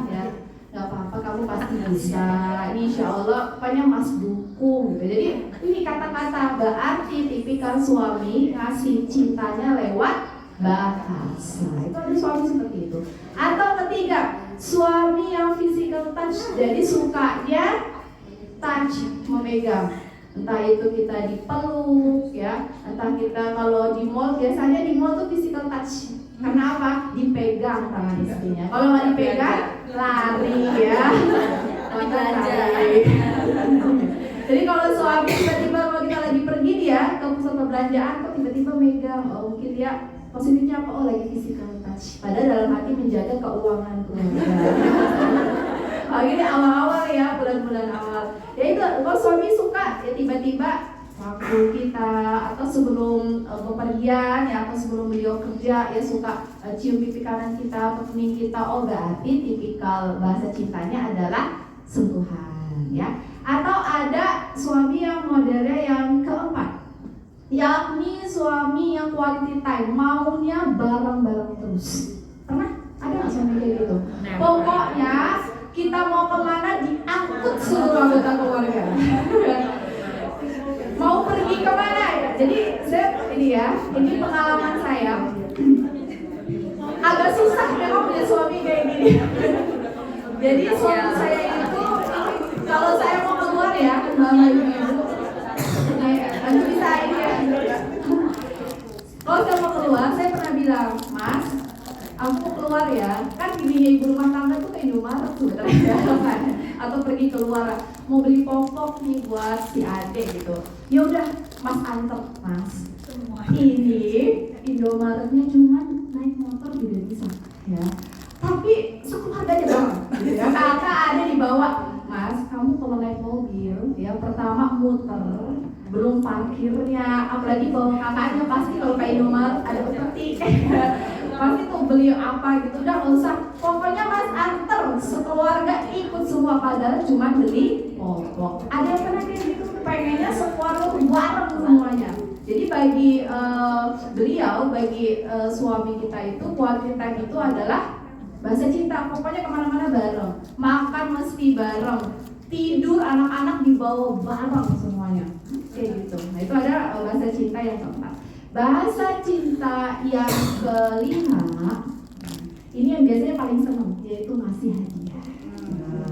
[SPEAKER 1] ya, nggak apa-apa, kamu pasti bisa. Ini insya Allah, pokoknya mas dukung gitu. Jadi ini kata-kata berarti tipikal suami ngasih cintanya lewat bahasa. Itu ada suami seperti itu. Atau ketiga, suami yang physical touch, jadi sukanya touch, memegang. Entah itu kita dipeluk ya, entah kita kalau di mall, biasanya di mall tuh physical touch. Karena apa? Dipegang tangan istrinya. Kalau nggak dipegang, lari ya. Jadi kalau suami tiba-tiba kalau kita lagi pergi dia ke pusat perbelanjaan, kok tiba-tiba megang, oh mungkin dia positifnya apa? Oh lagi physical touch. Padahal dalam hati menjaga keuangan keluarga. Ini awal-awal ya, bulan-bulan awal. Ya itu, kalau suami suka ya tiba-tiba waktu kita atau sebelum bepergian ya atau sebelum beliau kerja ya suka cium pipi kanan kita atau kuning kita. Oh berarti tipikal bahasa cintanya adalah sentuhan ya. Atau ada suami yang modelnya yang keempat, yakni suami yang quality time, maunya bareng-bareng terus. Pernah? Ada nggak suami kayak gitu? Pokoknya kita mau kemana diangkut seluruh anggota keluarga. Mau pergi kemana ya? Jadi saya ini pengalaman saya. Agak susah memang punya suami kayak gini. Jadi suami saya itu kalau saya mau keluar ya, mama ibu, bisa ini ya. Kalau saya mau keluar, saya pernah bilang, Mas, aku mau keluar ya. Kan gini ibu rumah tangga tuh kayak Indomaret sebenarnya kan. Atau pergi keluar mau beli popok nih buat si adik gitu. Ya udah, Mas anter, Mas. Ini Indomaretnya cuma naik motor juga bisa ya. Tapi sekeluarga aja bang. Ya, kakak ada di bawah. Mas, kamu kalau naik mobil ya pertama muter, belum parkirnya, apalagi bawa kakaknya pasti kalau kayak Indomaret ada peti. Pasti tuh beli apa gitu, udah nggak usah. Pokoknya Mas anter sekeluarga ikut semua padahal cuma beli popok. Ada yang pernah kayak gitu, pengennya sekeluarga tuh bareng semuanya. Jadi bagi beliau, bagi suami kita itu quality time itu adalah bahasa cinta. Pokoknya kemana-mana bareng, makan mesti bareng, tidur anak-anak dibawa bareng semuanya, kayak gitu. Nah itu ada bahasa cinta yang keempat. Bahasa cinta yang kelima, ini yang biasanya paling seneng, yaitu ngasih hadiah.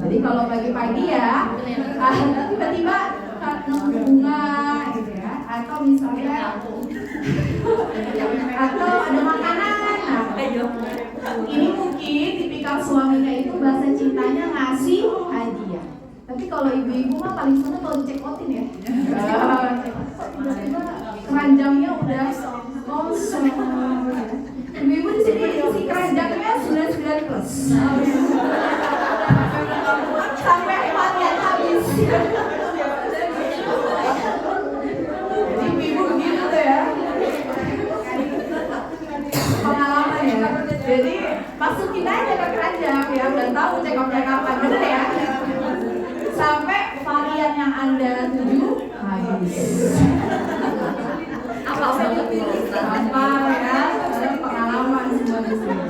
[SPEAKER 1] Jadi kalau pagi-pagi ya, tiba-tiba nemu bunga gitu ya, atau misalnya atau ada makanan. Ini mungkin tipikal suaminya itu bahasa cintanya ngasih hadiah. Tapi kalau ibu-ibu mah paling seneng kalau dicekotin ya. Tiba-tiba keranjangnya udah kosong. Ibu-ibu di sini isi keranjangnya 99 plus. Sampai harian habis. Jadi ibu-ibu begitu tuh ya. Pengalaman ya. Jadi masukin aja ke keranjang ya, udah tahu cekoknya kapan, bener ya. Sampai varian yang Anda tuju habis. Apa ya? Pengalaman semua di sini.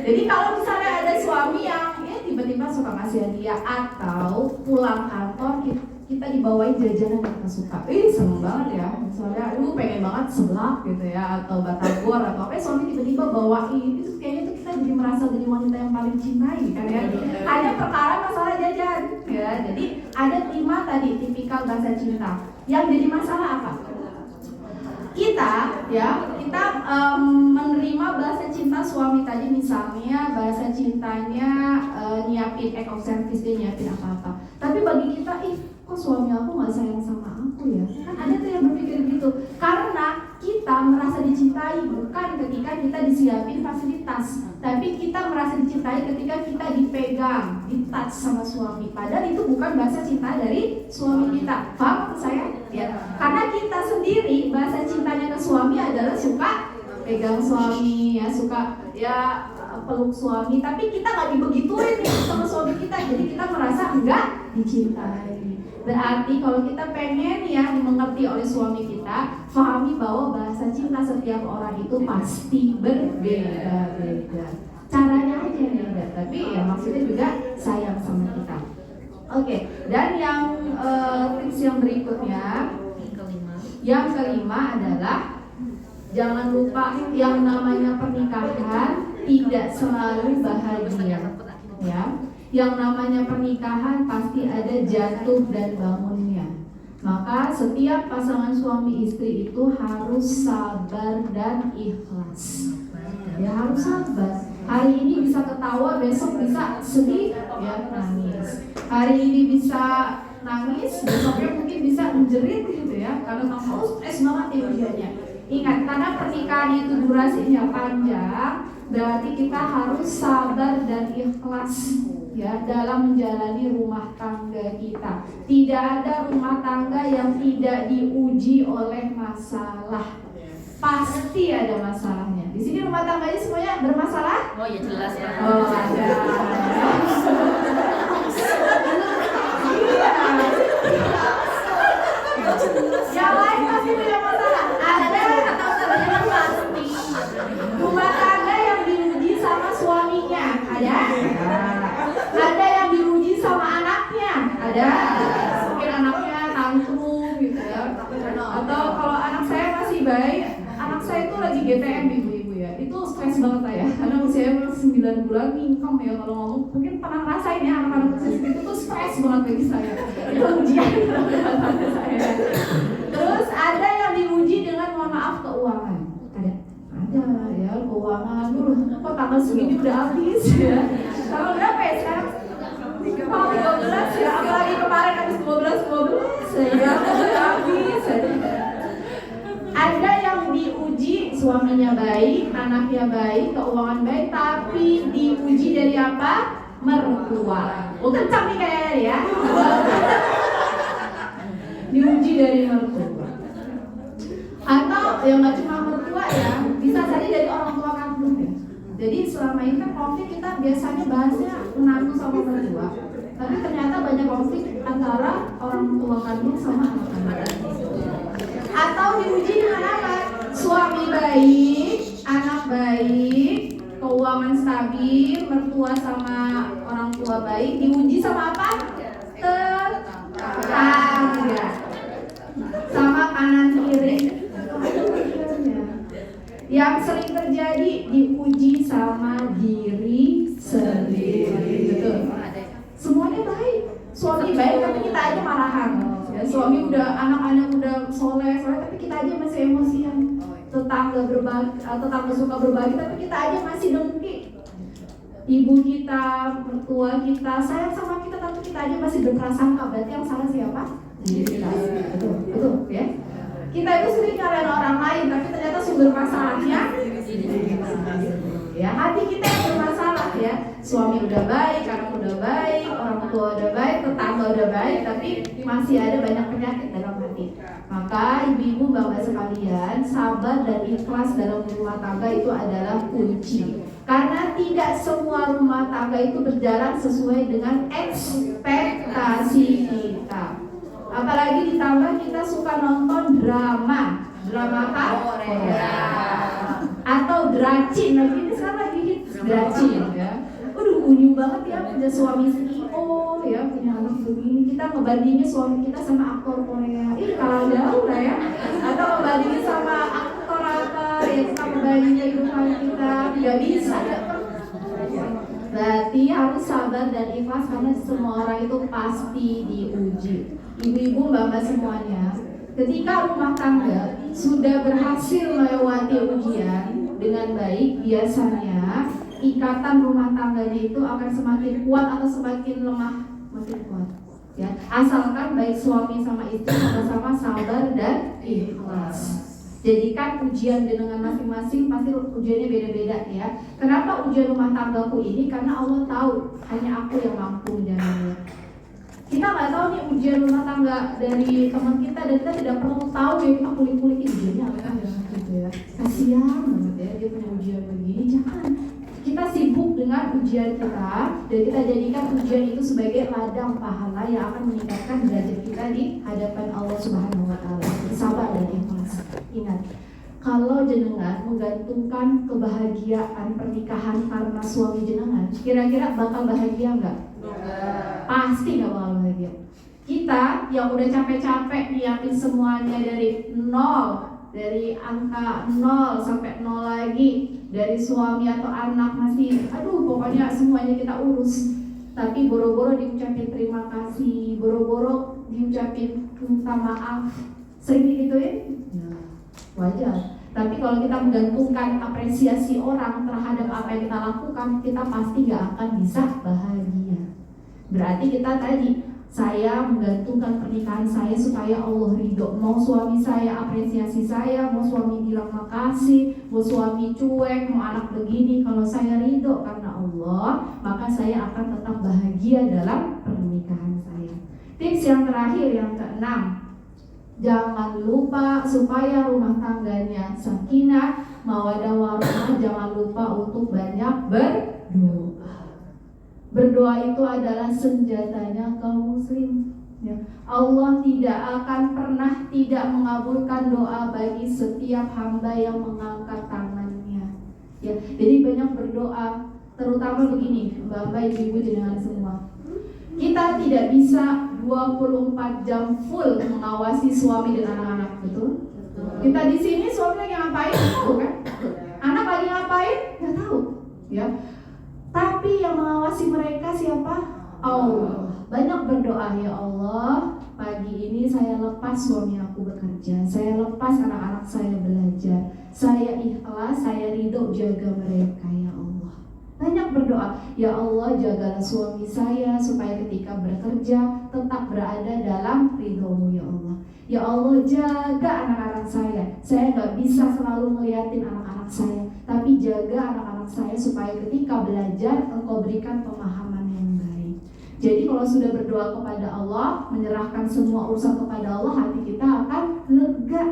[SPEAKER 1] Jadi kalau misalnya ada suami yang tiba-tiba suka ngasih hadiah atau pulang kantor kita dibawain jajanan yang kita suka, seneng banget ya. Misalnya, pengen banget seblak gitu ya, atau batagor atau apa, suami tiba-tiba bawain, itu kayaknya tuh kita jadi merasa jadi wanita yang paling cintai kan ya. Ada perkara masalah jajan ya. Jadi ada 5 tadi tipikal bahasa cinta. Yang jadi masalah apa? Kita menerima bahasa cinta suami tadi, misalnya bahasa cintanya nyiapin act of service, dia nyiapin apa-apa. Tapi bagi kita, kok suami aku gak sayang sama aku ya? Kan ada tuh yang berpikir gitu. Karena kita merasa dicintai bukan ketika kita disiapin fasilitas, tapi kita merasa dicintai ketika kita dipegang, di-touch sama suami. Padahal itu bukan bahasa cinta dari suami kita. Paham maksud saya? Ya. Karena kita sendiri bahasa cintanya ke suami adalah suka pegang suami, ya, suka ya peluk suami, tapi kita nggak dibegituin sama suami kita, jadi kita merasa enggak dicintai. Berarti kalau kita pengen ya dimengerti oleh suami kita, pahami bahwa bahasa cinta setiap orang itu pasti berbeda-beda. Caranya aja beda, tapi ya maksudnya juga sayang sama kita. Oke, dan yang tips yang berikutnya, yang kelima adalah jangan lupa yang namanya pernikahan tidak selalu bahagia, ya. Yang namanya pernikahan pasti ada jatuh dan bangunnya. Maka setiap pasangan suami istri itu harus sabar dan ikhlas. Ya, harus sabar. Hari ini bisa ketawa, besok bisa sedih, ya nangis. Hari ini bisa nangis, besoknya mungkin bisa menjerit gitu ya, karena kamu stres banget ya. Ingat, karena pernikahan itu durasinya panjang, berarti kita harus sabar dan ikhlas ya dalam menjalani rumah tangga kita. Tidak ada rumah tangga yang tidak diuji oleh masalah. Pasti ada masalahnya. Di sini rumah tangganya semuanya bermasalah?
[SPEAKER 2] Oh ya jelas ya.
[SPEAKER 1] Oh ada. Yang lain pasti punya masalah. Ada atau tidak pasti. Rumah tangga yang diuji sama suaminya ada. Ada yang diuji sama anaknya ada. Mungkin anaknya tantrum gitu ya. Atau kalau anak saya masih baik, anak saya itu lagi GTM ibu-ibu ya. Itu stres banget saya. Karena usia 9 bulan mingkem ya kalau ngomong. Mungkin pernah ngerasain ya anak-anak usia itu tuh stres banget bagi saya. Itu ujian bagi saya. Terus ada yang diuji dengan mohon maaf keuangan. Ada ya keuangan dulu. Kok tanggal segini udah habis ya. Tanggal berapa ya sekarang? Tanggal 13 ya. Apalagi kemarin habis 12 ya. Udah habis. Ada yang diuji suaminya baik, anaknya baik, keuangan baik, tapi diuji dari apa? Mertua. Kencang nih kayaknya ya. Diuji dari mertua. Atau yang nggak cuma mertua ya, bisa saja dari orang tua kandung ya. Jadi selama ini kan konflik kita biasanya bahasnya menantu sama mertua, tapi ternyata banyak konflik antara orang tua kandung sama anak-anak. Atau diuji dengan apa? Suami baik, anak baik, keuangan stabil, mertua sama orang tua baik, diuji sama apa? Tetangga, sama kanan kiri. Yang sering terjadi diuji sama diri sendiri. Betul. Semuanya baik, suami baik tapi kita aja marahan. Ya, suami udah, anak-anak udah soleh, tapi kita aja masih emosian. Tetangga berbagi, tetangga suka berbagi, tapi kita aja masih dengki. ibu kita, mertua kita sayang sama kita, tapi kita aja masih berprasangka, berarti yang salah siapa? Diri kita. Betul ya. Kita itu sering nyalain orang lain, tapi ternyata sumber masalahnya ya hati kita yang bermasalah ya. Suami udah baik, anak udah baik, orang tua udah baik, tetangga udah baik, tapi masih ada banyak penyakit dalam hati. Maka ibu-ibu, bapak sekalian, sabar dan ikhlas dalam rumah tangga itu adalah kunci. Karena tidak semua rumah tangga itu berjalan sesuai dengan ekspektasi kita. Apalagi ditambah kita suka nonton drama Korea atau dracin. Lagi ini sekarang lagi hits dracin ya. Waduh, unyu banget ya, punya suami CEO ya, punya anak begini. Kita ngebandingin suami kita sama aktor Korea, kalah jauh lah ya. Atau ngebandingin sama aktor apa ya, kita ngebandingin kehidupan kita, nggak bisa ya. Berarti harus sabar dan ikhlas, karena semua orang itu pasti diuji. Ibu-ibu, bapak semuanya, ketika rumah tangga sudah berhasil melewati ujian dengan baik, biasanya ikatan rumah tangganya itu akan semakin kuat atau semakin lemah, makin kuat. Ya, asalkan baik suami sama istri sama-sama sabar dan ikhlas. Jadikan ujian dengan masing-masing, pasti ujiannya beda-beda ya. Kenapa ujian rumah tanggaku ini? Karena Allah tahu hanya aku yang mampu menjalannya. Kita nggak tahu nih ujian rumah tangga dari teman kita, dan kita tidak perlu tahu ya, kita kulik-kulik ujiannya apa ya gitu ya. Kasihan banget ya dia punya ujian begini. Jangan, kita sibuk dengan ujian kita dan kita jadikan ujian itu sebagai ladang pahala yang akan meningkatkan derajat kita di hadapan Allah Subhanahu wa taala. Sabar dan ikhlas. Ingat, kalau jenengan menggantungkan kebahagiaan pernikahan karena suami jenengan, kira-kira bakal bahagia nggak? Pasti nggak bakal bahagia. Kita yang udah capek-capek nyiapin semuanya dari nol, dari angka 0 sampai 0 lagi, dari suami atau anak masih, pokoknya semuanya kita urus. Tapi boro-boro diucapin terima kasih, boro-boro diucapin minta maaf, sering digituin? Nah, wajar. Tapi kalau kita menggantungkan apresiasi orang terhadap apa yang kita lakukan, kita pasti nggak akan bisa bahagia. Berarti kita tadi, saya menggantungkan pernikahan saya supaya Allah ridho. Mau suami saya apresiasi saya, mau suami bilang makasih, mau suami cuek, mau anak begini, kalau saya ridho karena Allah, maka saya akan tetap bahagia dalam pernikahan saya. Tips yang terakhir, yang keenam, jangan lupa supaya rumah tangganya sakinah, mawaddah warahmah, jangan lupa untuk banyak berdoa. Berdoa itu adalah senjatanya kaum muslim ya. Allah tidak akan pernah tidak mengabulkan doa bagi setiap hamba yang mengangkat tangannya ya. Jadi banyak berdoa, terutama begini, Bapak Ibu jenengan semua. Kita tidak bisa 24 jam full mengawasi suami dan anak-anak, betul? Kita di sini suami lagi ngapain? Tahu kan? Anak lagi ngapain? Nggak tahu ya. Tapi yang mengawasi mereka siapa? Allah. Banyak berdoa, ya Allah, pagi ini saya lepas suami aku bekerja, saya lepas anak-anak saya belajar, saya ikhlas, saya ridho jaga mereka, ya Allah. Banyak berdoa, ya Allah jagalah suami saya supaya ketika bekerja tetap berada dalam ridho-Mu, ya Allah. Ya Allah jaga anak-anak saya nggak bisa selalu ngeliatin anak-anak saya, tapi jaga anak-anak saya supaya ketika belajar Engkau berikan pemahaman yang baik. Jadi kalau sudah berdoa kepada Allah, menyerahkan semua urusan kepada Allah, hati kita akan lega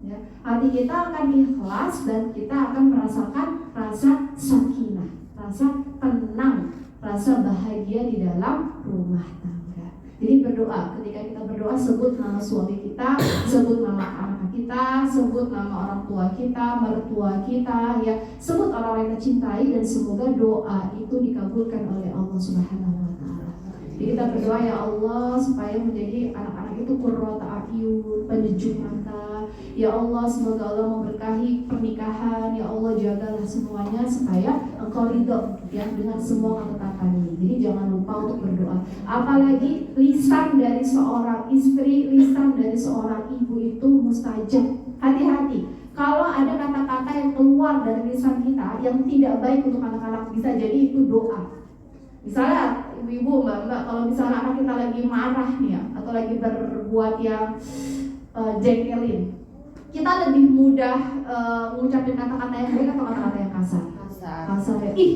[SPEAKER 1] ya. Hati kita akan ikhlas dan kita akan merasakan rasa sakinah, rasa tenang, rasa bahagia di dalam rumah tangga. Jadi berdoa, ketika kita berdoa sebut nama suami kita, sebut nama anak kita, sebut nama orang tua kita, mertua kita ya, sebut orang yang kita cintai, dan semoga doa itu dikabulkan oleh Allah Subhanahu wa taala. Jadi kita berdoa, ya Allah, supaya menjadi anak-anak itu qurrata a'yun, penyejuk mata. Ya Allah, semoga Allah memberkahi pernikahan. Ya Allah, jagalah semuanya supaya Engkau ridho ya dengan semua ketetapan ini. Jadi jangan lupa untuk berdoa. Apalagi lisan dari seorang istri, lisan dari seorang ibu itu mustajab. Hati-hati. Kalau ada kata-kata yang keluar dari lisan kita yang tidak baik untuk anak-anak, bisa jadi itu doa. Misalnya ibu-ibu, mbak-mbak, kalau misalnya anak kita lagi marah nih ya, atau lagi berbuat yang jengkelin, kita lebih mudah mengucapkan kata-kata yang baik atau kata-kata yang kasar. Kasar ya, ih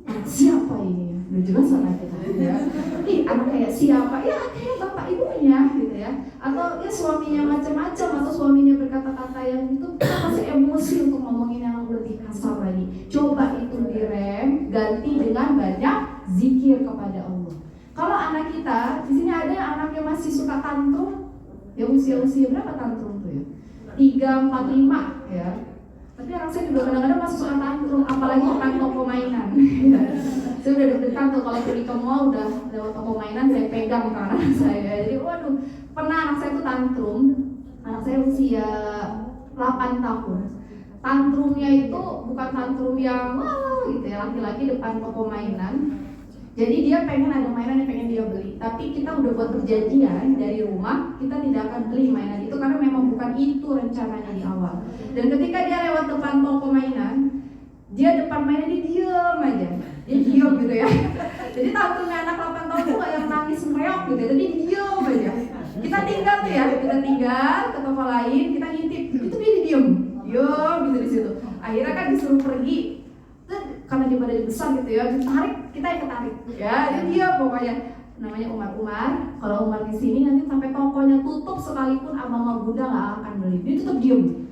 [SPEAKER 1] anak siapa ini? Udah jelas anak kita ya. Ih anak kayak siapa? Ya kayak bapak ibunya gitu ya. Atau ya suaminya macam-macam, atau suaminya berkata-kata yang itu, kita masih emosi untuk ngomongin yang lebih kasar lagi. Coba itu direm, ganti dengan banyak zikir kepada Allah. Kalau anak kita, di sini ada anak yang masih suka tantrum, ya usia berapa tantrum tuh ya? 3, 4, 5 ya. Tapi anak saya juga kadang-kadang masih suka tantrum, apalagi depan toko mainan. Saya udah deg-degan tuh kalau pergi ke mall, udah lewat toko mainan saya pegang tangan anak saya. Jadi waduh, pernah anak saya tuh tantrum. Anak saya usia 8 tahun. Tantrumnya itu bukan tantrum yang wah gitu ya, laki-laki depan toko mainan. Jadi dia pengen ada mainan yang pengen dia beli, tapi kita udah buat perjanjian dari rumah, kita tidak akan beli mainan itu karena memang bukan itu rencananya di awal. Dan ketika dia lewat depan toko mainan, dia depan mainan dia diem aja, dia diem gitu ya. Jadi tantrumnya anak 8 tahun tuh kayak yang nangis mereok gitu, jadi diem aja. Kita tinggal tuh ya, kita tinggal ke toko lain, kita ngintip, itu dia diem gitu di situ. Akhirnya kan disuruh pergi. Karena dia badannya besar gitu ya, ditarik, kita yang ketarik ya, jadi dia pokoknya namanya Umar. Kalau Umar di sini nanti sampai tokonya tutup sekalipun abang sama bunda nggak akan beli, dia tetap diem.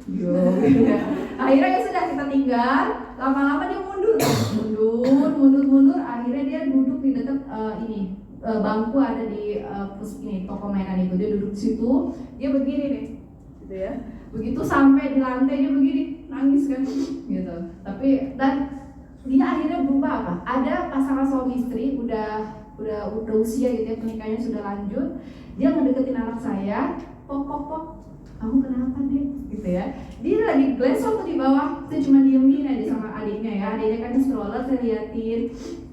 [SPEAKER 1] Akhirnya ya sudah kita tinggal, lama-lama dia mundur, akhirnya dia duduk di dekat bangku ada di ini toko mainan itu, dia duduk di situ, dia begini nih, gitu ya. Begitu sampai di lantai dia begini, nangis kan, gitu. Tapi dan dia akhirnya berubah apa? Ada pasangan suami istri udah usia gitu ya, pernikahannya sudah lanjut. Dia ngedeketin anak saya, pok, kamu kenapa deh? Gitu ya. Dia lagi glesok tuh di bawah, saya cuma diemin aja sama adiknya ya. Adiknya kan stroller, saya liatin.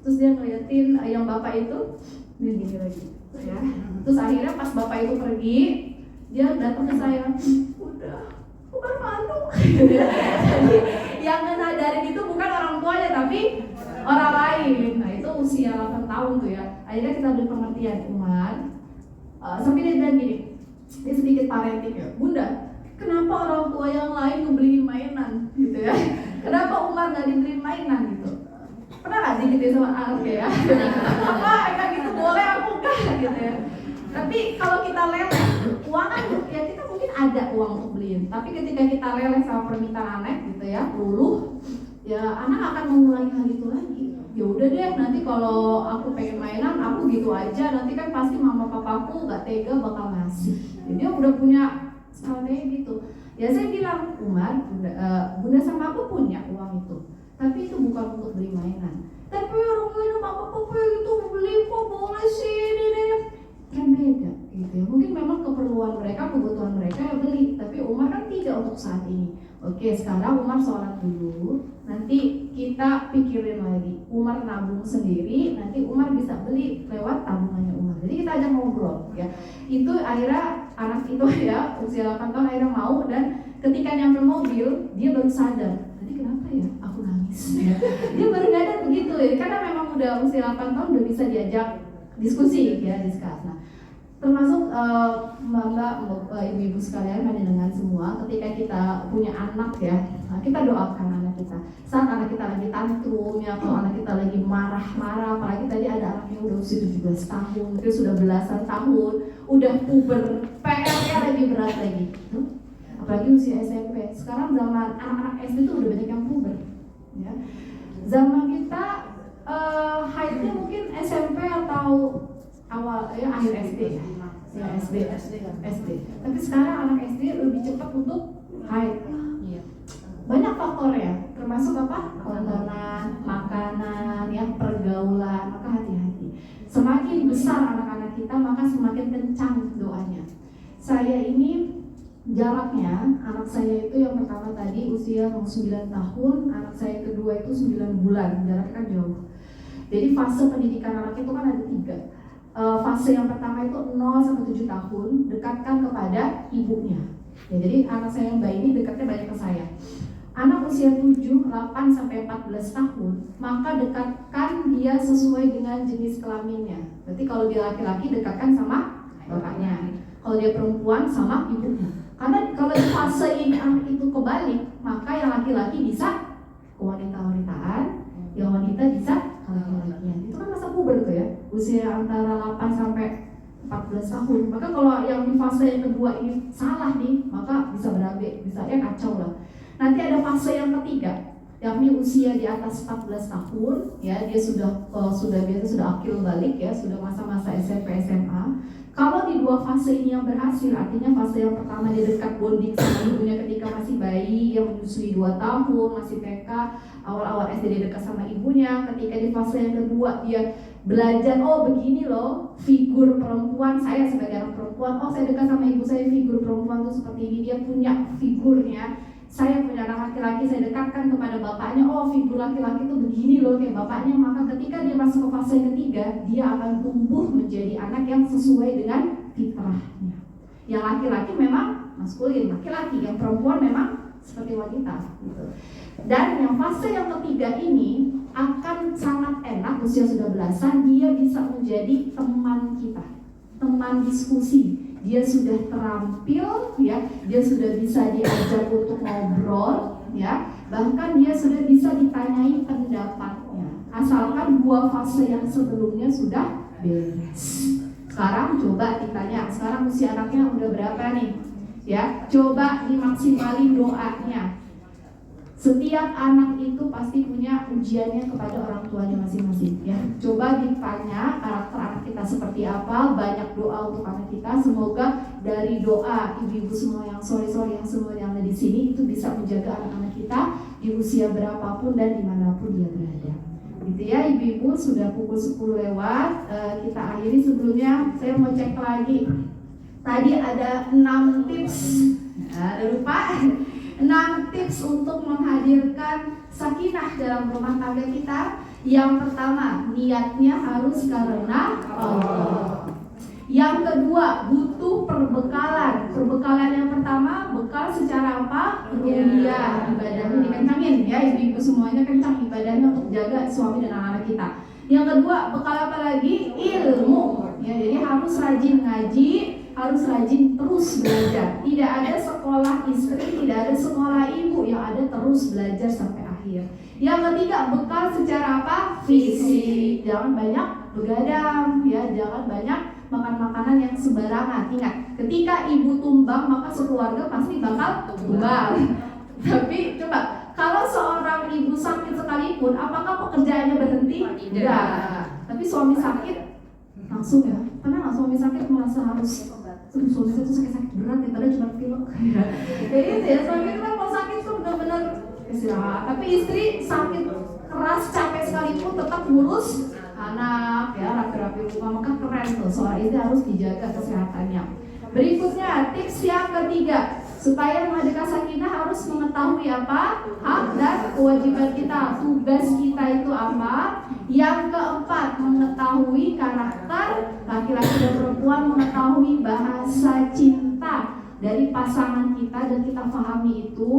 [SPEAKER 1] Terus dia ngeliatin yang bapak itu, dia gini lagi, ya. Terus akhirnya pas bapak itu pergi, dia datang ke saya, udah, bukan malu. Jadi yang ngesadarin itu bukan orang tuanya tapi orang lain. Nah itu usia 8 tahun tuh ya. Akhirnya kita beri pengertian Umar. Sampai dia bilang gini, dia sedikit parenting ya, bunda, kenapa orang tua yang lain ngebeliin mainan gitu ya? Kenapa Umar gak dibeliin mainan gitu? Pernah gak digituin sama anak ya? Apa kayak gitu boleh aku enggak gitu ya? Tapi kalau kita leleh, uang kan ya kita mungkin ada uang untuk beliin. Tapi ketika kita leleh sama permintaan anak gitu ya, luluh, ya anak akan mengulangi hal itu lagi. Ya udah deh, nanti kalau aku pengen mainan, aku gitu aja. Nanti kan pasti mama papaku gak tega bakal ngasih. Jadi dia udah punya strategi gitu. Ya saya bilang, Umar, bunda sama aku punya uang itu. Tapi itu bukan untuk beli mainan. Tapi orang lain papa itu beli kok boleh sih ini. Kan beda gitu ya. Mungkin memang keperluan mereka, kebutuhan mereka ya beli, tapi Umar kan tidak untuk saat ini. Oke, sekarang Umar sholat dulu, nanti kita pikirin lagi. Umar nabung sendiri, nanti Umar bisa beli lewat tabungannya Umar. Jadi kita ajak ngobrol ya. Itu akhirnya anak itu ya usia 8 tahun akhirnya mau, dan ketika nyampe mobil dia baru sadar. Tadi kenapa ya aku nangis ya. Dia baru nyadar begitu ya, karena memang udah usia 8 tahun udah bisa diajak diskusi ya, discuss. Nah, termasuk mbak ibu-ibu sekalian, dengan semua, ketika kita punya anak ya, kita doakan anak kita. Saat anak kita lagi tantrum ya, kalau anak kita lagi marah-marah, apalagi tadi ada anak yang udah usia 17 tahun, mungkin sudah belasan tahun, udah puber, PR-nya lagi berat lagi. Apalagi usia SMP. Sekarang zaman anak-anak SD itu udah banyak yang puber. Ya. Zaman kita haidnya mungkin SMP atau awal ya akhir SD ya, SD. Tapi sekarang anak SD lebih cepat untuk haid. Banyak faktor ya, termasuk apa? Tontonan, makanan, ya pergaulan. Maka hati-hati. Semakin besar anak-anak kita, maka semakin kencang doanya. Saya ini jaraknya, anak saya itu yang pertama tadi usia 9 tahun, anak saya kedua itu 9 bulan, jaraknya kan jauh. Jadi fase pendidikan anak itu kan ada 3. Fase yang pertama itu 0 sampai 7 tahun, dekatkan kepada ibunya. Ya, jadi anak saya yang bayi ini dekatnya banyak ke saya. Anak usia 7, 8 sampai 14 tahun, maka dekatkan dia sesuai dengan jenis kelaminnya. Berarti kalau dia laki-laki dekatkan sama bapaknya. Kalau dia perempuan sama ibunya. Karena kalau di fase ini anak itu kebalik, maka yang laki-laki bisa ke wanita-wanitaan, yang wanita bisa ke laki-lakian. Itu kan masa puber tuh ya, usia antara 8 sampai 14 tahun. Maka kalau yang di fase yang kedua ini salah nih, maka bisa berabe, bisa ya kacau lah. Nanti ada fase yang ketiga, yakni usia di atas 14 tahun, ya dia sudah biasa sudah akil balik ya, sudah masa-masa SMP SMA. Kalau di dua fase ini yang berhasil, artinya fase yang pertama dia dekat bonding sama ibunya ketika masih bayi, yang menyusui 2 tahun, masih TK, awal-awal SD dia dekat sama ibunya. Ketika di fase yang kedua dia belajar, oh begini loh figur perempuan, saya sebagai anak perempuan, oh saya dekat sama ibu saya, figur perempuan tuh seperti ini, dia punya figurnya. Saya punya anak laki-laki, saya dekatkan kepada bapaknya, oh figur laki-laki itu begini loh kayak bapaknya. Maka ketika dia masuk ke fase ketiga, dia akan tumbuh menjadi anak yang sesuai dengan fitrahnya. Yang laki-laki memang maskulin, laki-laki, yang perempuan memang seperti wanita gitu. Dan yang fase yang ketiga ini akan sangat enak, usia sudah belasan, dia bisa menjadi teman kita, teman diskusi. Dia sudah terampil ya, dia sudah bisa diajak untuk ngobrol ya, bahkan dia sudah bisa ditanyai pendapatnya, asalkan dua fase yang sebelumnya sudah beres. Sekarang coba ditanya, sekarang usia anaknya udah berapa nih ya, coba dimaksimalin doanya. Setiap anak itu pasti punya ujiannya kepada orang tuanya masing-masing ya. Coba ditanya karakter anak kita seperti apa, banyak doa untuk anak kita. Semoga dari doa ibu-ibu semua yang sorry yang semua yang ada di sini itu bisa menjaga anak-anak kita di usia berapapun dan dimanapun dia berada. Gitu ya ibu-ibu, sudah pukul 10 lewat. Kita akhiri, sebelumnya saya mau cek lagi. Tadi ada 6 tips. Ada lupa? 6 tips untuk menghadirkan sakinah dalam rumah tangga kita. Yang pertama, niatnya harus karena Allah. Yang kedua, butuh perbekalan. Perbekalan yang pertama, bekal secara apa? Ruhiyah, ibadahnya dikencangin ya, ibu-ibu semuanya kencang ibadahnya untuk jaga suami dan anak-anak kita. Yang kedua, bekal apa lagi? Ilmu. Ya, jadi harus rajin ngaji, harus rajin terus belajar. Tidak ada sekolah istri, tidak ada sekolah ibu, yang ada terus belajar sampai akhir. Yang ketiga, bekal secara apa? Fisik. Jangan banyak begadang ya, jangan banyak makan makanan yang sembarangan. Ingat, ketika ibu tumbang maka sekeluarga pasti bakal tumbang. Tapi coba, kalau seorang ibu sakit sekalipun, apakah pekerjaannya berhenti? Tidak. Tapi suami sakit langsung ya, karena nggak suami sakit merasa harus suami saya tuh sakit berat ya, padahal cuma pilek ya. Jadi itu ya, suami itu kan kalau sakit tuh benar-benar istirahat. Tapi istri sakit keras, capek sekalipun tetap ngurus anak ya, rapi-rapi rumah, maka keren tuh. Soal itu harus dijaga kesehatannya. Berikutnya, tips yang ketiga, supaya menghadirkan sakinah harus mengetahui apa hak dan kewajiban kita, tugas kita itu apa. Yang keempat, mengetahui karakter laki-laki dan perempuan, mengetahui bahasa cinta dari pasangan kita dan kita pahami itu.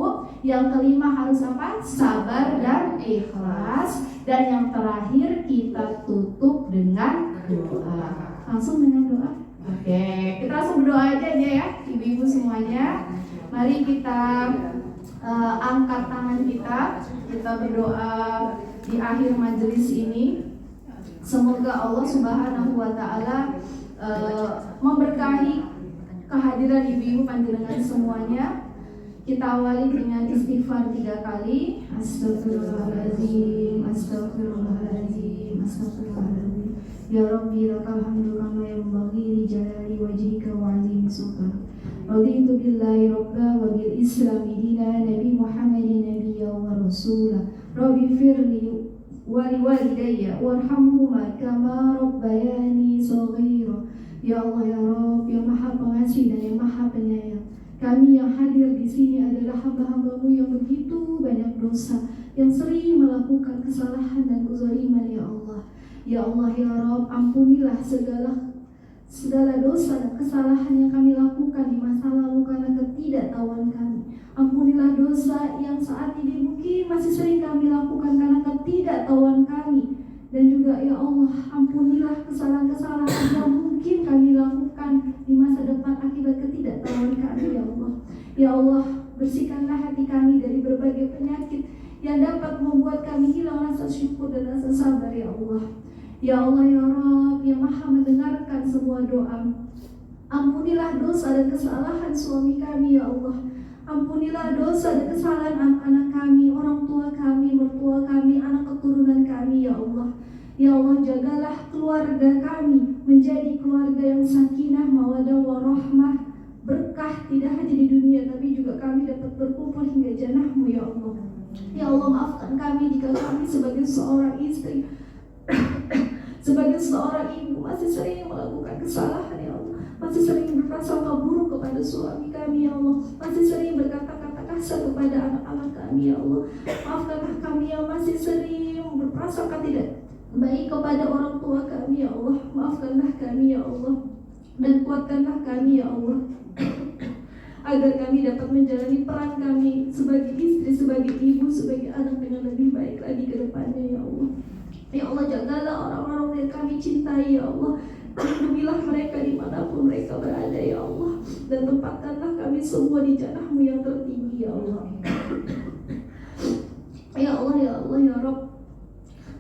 [SPEAKER 1] Yang kelima harus apa? Sabar dan ikhlas. Dan yang terakhir kita tutup dengan doa. Langsung dengan doa. Oke, kita langsung berdoa aja ya ibu-ibu semuanya. Mari kita angkat tangan kita berdoa di akhir majelis ini. Semoga Allah Subhanahu wa Ta'ala memberkahi kehadiran ibu-ibu panjenengan semuanya. Kita awali dengan istighfar 3 kali. Astagfirullahaladzim, astagfirullahaladzim, astagfirullahaladzim. Ya Rabbi lakal hamdu kama yanbaghi li jalali wajhika wa 'azimi sultanik. Raditu billahi rabba wa bil islami dina, nabi Muhammadin nabiyya wa rasula. Rabbi firli wa liwalidayya warhamhuma kama rabbayani shaghira. Ya Allah ya Rabb, yang Maha Pengasih dan yang Maha Penyayang, kami yang hadir di sini adalah hamba-hambamu yang begitu banyak dosa, yang sering melakukan kesalahan dan kezaliman ya Allah. Ya Allah ya Rabb, ampunilah segala segala dosa dan kesalahan yang kami lakukan di masa lalu karena ketidaktahuan kami. Ampunilah dosa yang saat ini mungkin masih sering kami lakukan karena ketidaktahuan kami. Dan juga ya Allah, ampunilah kesalahan-kesalahan yang mungkin kami lakukan di masa depan akibat ketidaktahuan kami ya Allah. Ya Allah, bersihkanlah hati kami dari berbagai penyakit yang dapat membuat kami hilang rasa syukur dan rasa sabar ya Allah. Ya Allah ya Rabb yang maha mendengarkan semua doa, ampunilah dosa dan kesalahan suami kami ya Allah. Ampunilah dosa dan kesalahan anak-anak kami, orang tua kami, mertua kami, anak keturunan kami ya Allah. Ya Allah, jagalah keluarga kami menjadi keluarga yang sakinah, mawaddah, warahmah, berkah tidak hanya di dunia tapi juga kami dapat berkumpul hingga jannah-Mu ya Allah. Ya Allah, maafkan kami jika kami sebagai seorang istri sebagai seorang ibu masih sering melakukan kesalahan ya Allah, masih sering berprasangka buruk kepada suami kami ya Allah, masih sering berkata-kata kasar kepada anak-anak kami ya Allah. Maafkanlah kami yang masih sering berprasangka tidak baik kepada orang tua kami ya Allah. Maafkanlah kami ya Allah, dan kuatkanlah kami ya Allah agar kami dapat menjalani peran kami sebagai istri, sebagai ibu, sebagai anak dengan lebih baik lagi ke depannya ya Allah. Ya Allah, jagalah orang-orang yang kami cintai ya Allah. Lindungilah mereka dimanapun mereka berada ya Allah, dan tempatkanlah kami semua di jannah-Mu yang tertinggi ya Allah. Ya Allah ya Allah ya Rabb,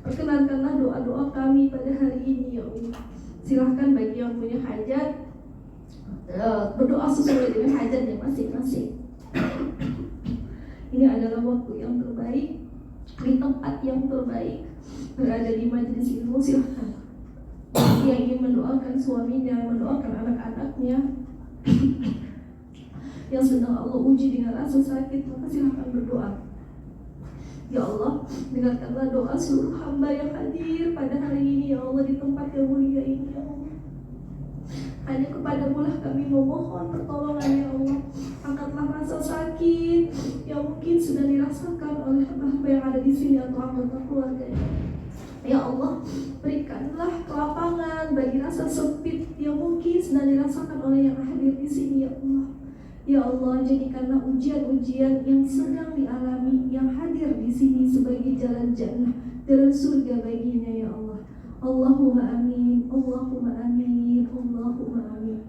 [SPEAKER 1] perkenankanlah doa-doa kami pada hari ini ya Allah. Silahkan bagi yang punya hajat berdoa sesuai dengan hajatnya masing-masing. Ini adalah waktu yang terbaik, di tempat yang terbaik, berada di majelis ilmu. Silahkan yang ingin mendoakan suaminya, mendoakan anak-anaknya yang sedang Allah uji dengan rasa sakit, maka silahkan berdoa. Ya Allah, dengarkanlah doa seluruh hamba yang hadir pada hari ini ya Allah, di tempat yang mulia ini ya Allah. Hanya kepadamu lah kami memohon pertolongan ya Allah. Angkatlah rasa sakit yang mungkin sudah dirasakan oleh hamba yang ada di sini atau anggota keluarganya. Ya Allah, berikanlah kelapangan bagi rasa sempit yang mungkin sedang dirasakan oleh yang hadir di sini ya Allah. Ya Allah, jadikanlah ujian-ujian yang sedang dialami yang hadir di sini sebagai jalan jannah, jalan surga baginya ya Allah. Allahumma amin, Allahumma amin, Allahumma amin.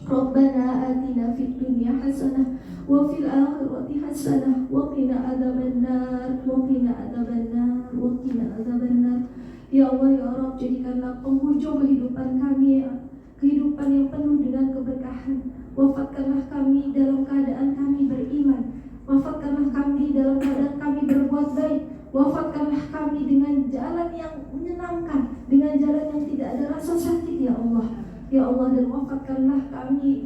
[SPEAKER 1] Rabbana atina fid dunya hasanah wa fil akhirati hasanah wa qina adzabannar, wa qina adzabannar, wa qina adzabannar. Ya Allah ya Rabb, jadikanlah penghujung kehidupan kami kehidupan yang penuh dengan keberkahan. Wafatkanlah kami dalam keadaan kami beriman. Wafatkanlah kami dalam keadaan kami berbuat baik. Wafatkanlah kami dengan jalan yang menyenangkan, dengan jalan yang tidak ada rasa sakit ya Allah. Ya Allah, dan wafatkanlah kami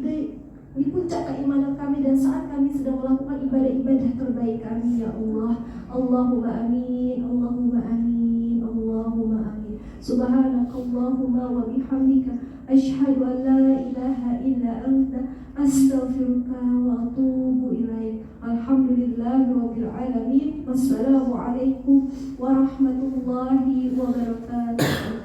[SPEAKER 1] di puncak keimanan kami dan saat kami sedang melakukan ibadah-ibadah terbaik kami ya Allah. Allahumma amin, Allahumma amin, Allahumma amin. Subhanakallahumma wa bihamdika asyhadu an la ilaha illa anta astaghfiruka wa atubu ilaik. Alhamdulillahirabbil alamin. Wassalamu alaikum warahmatullahi wabarakatuh.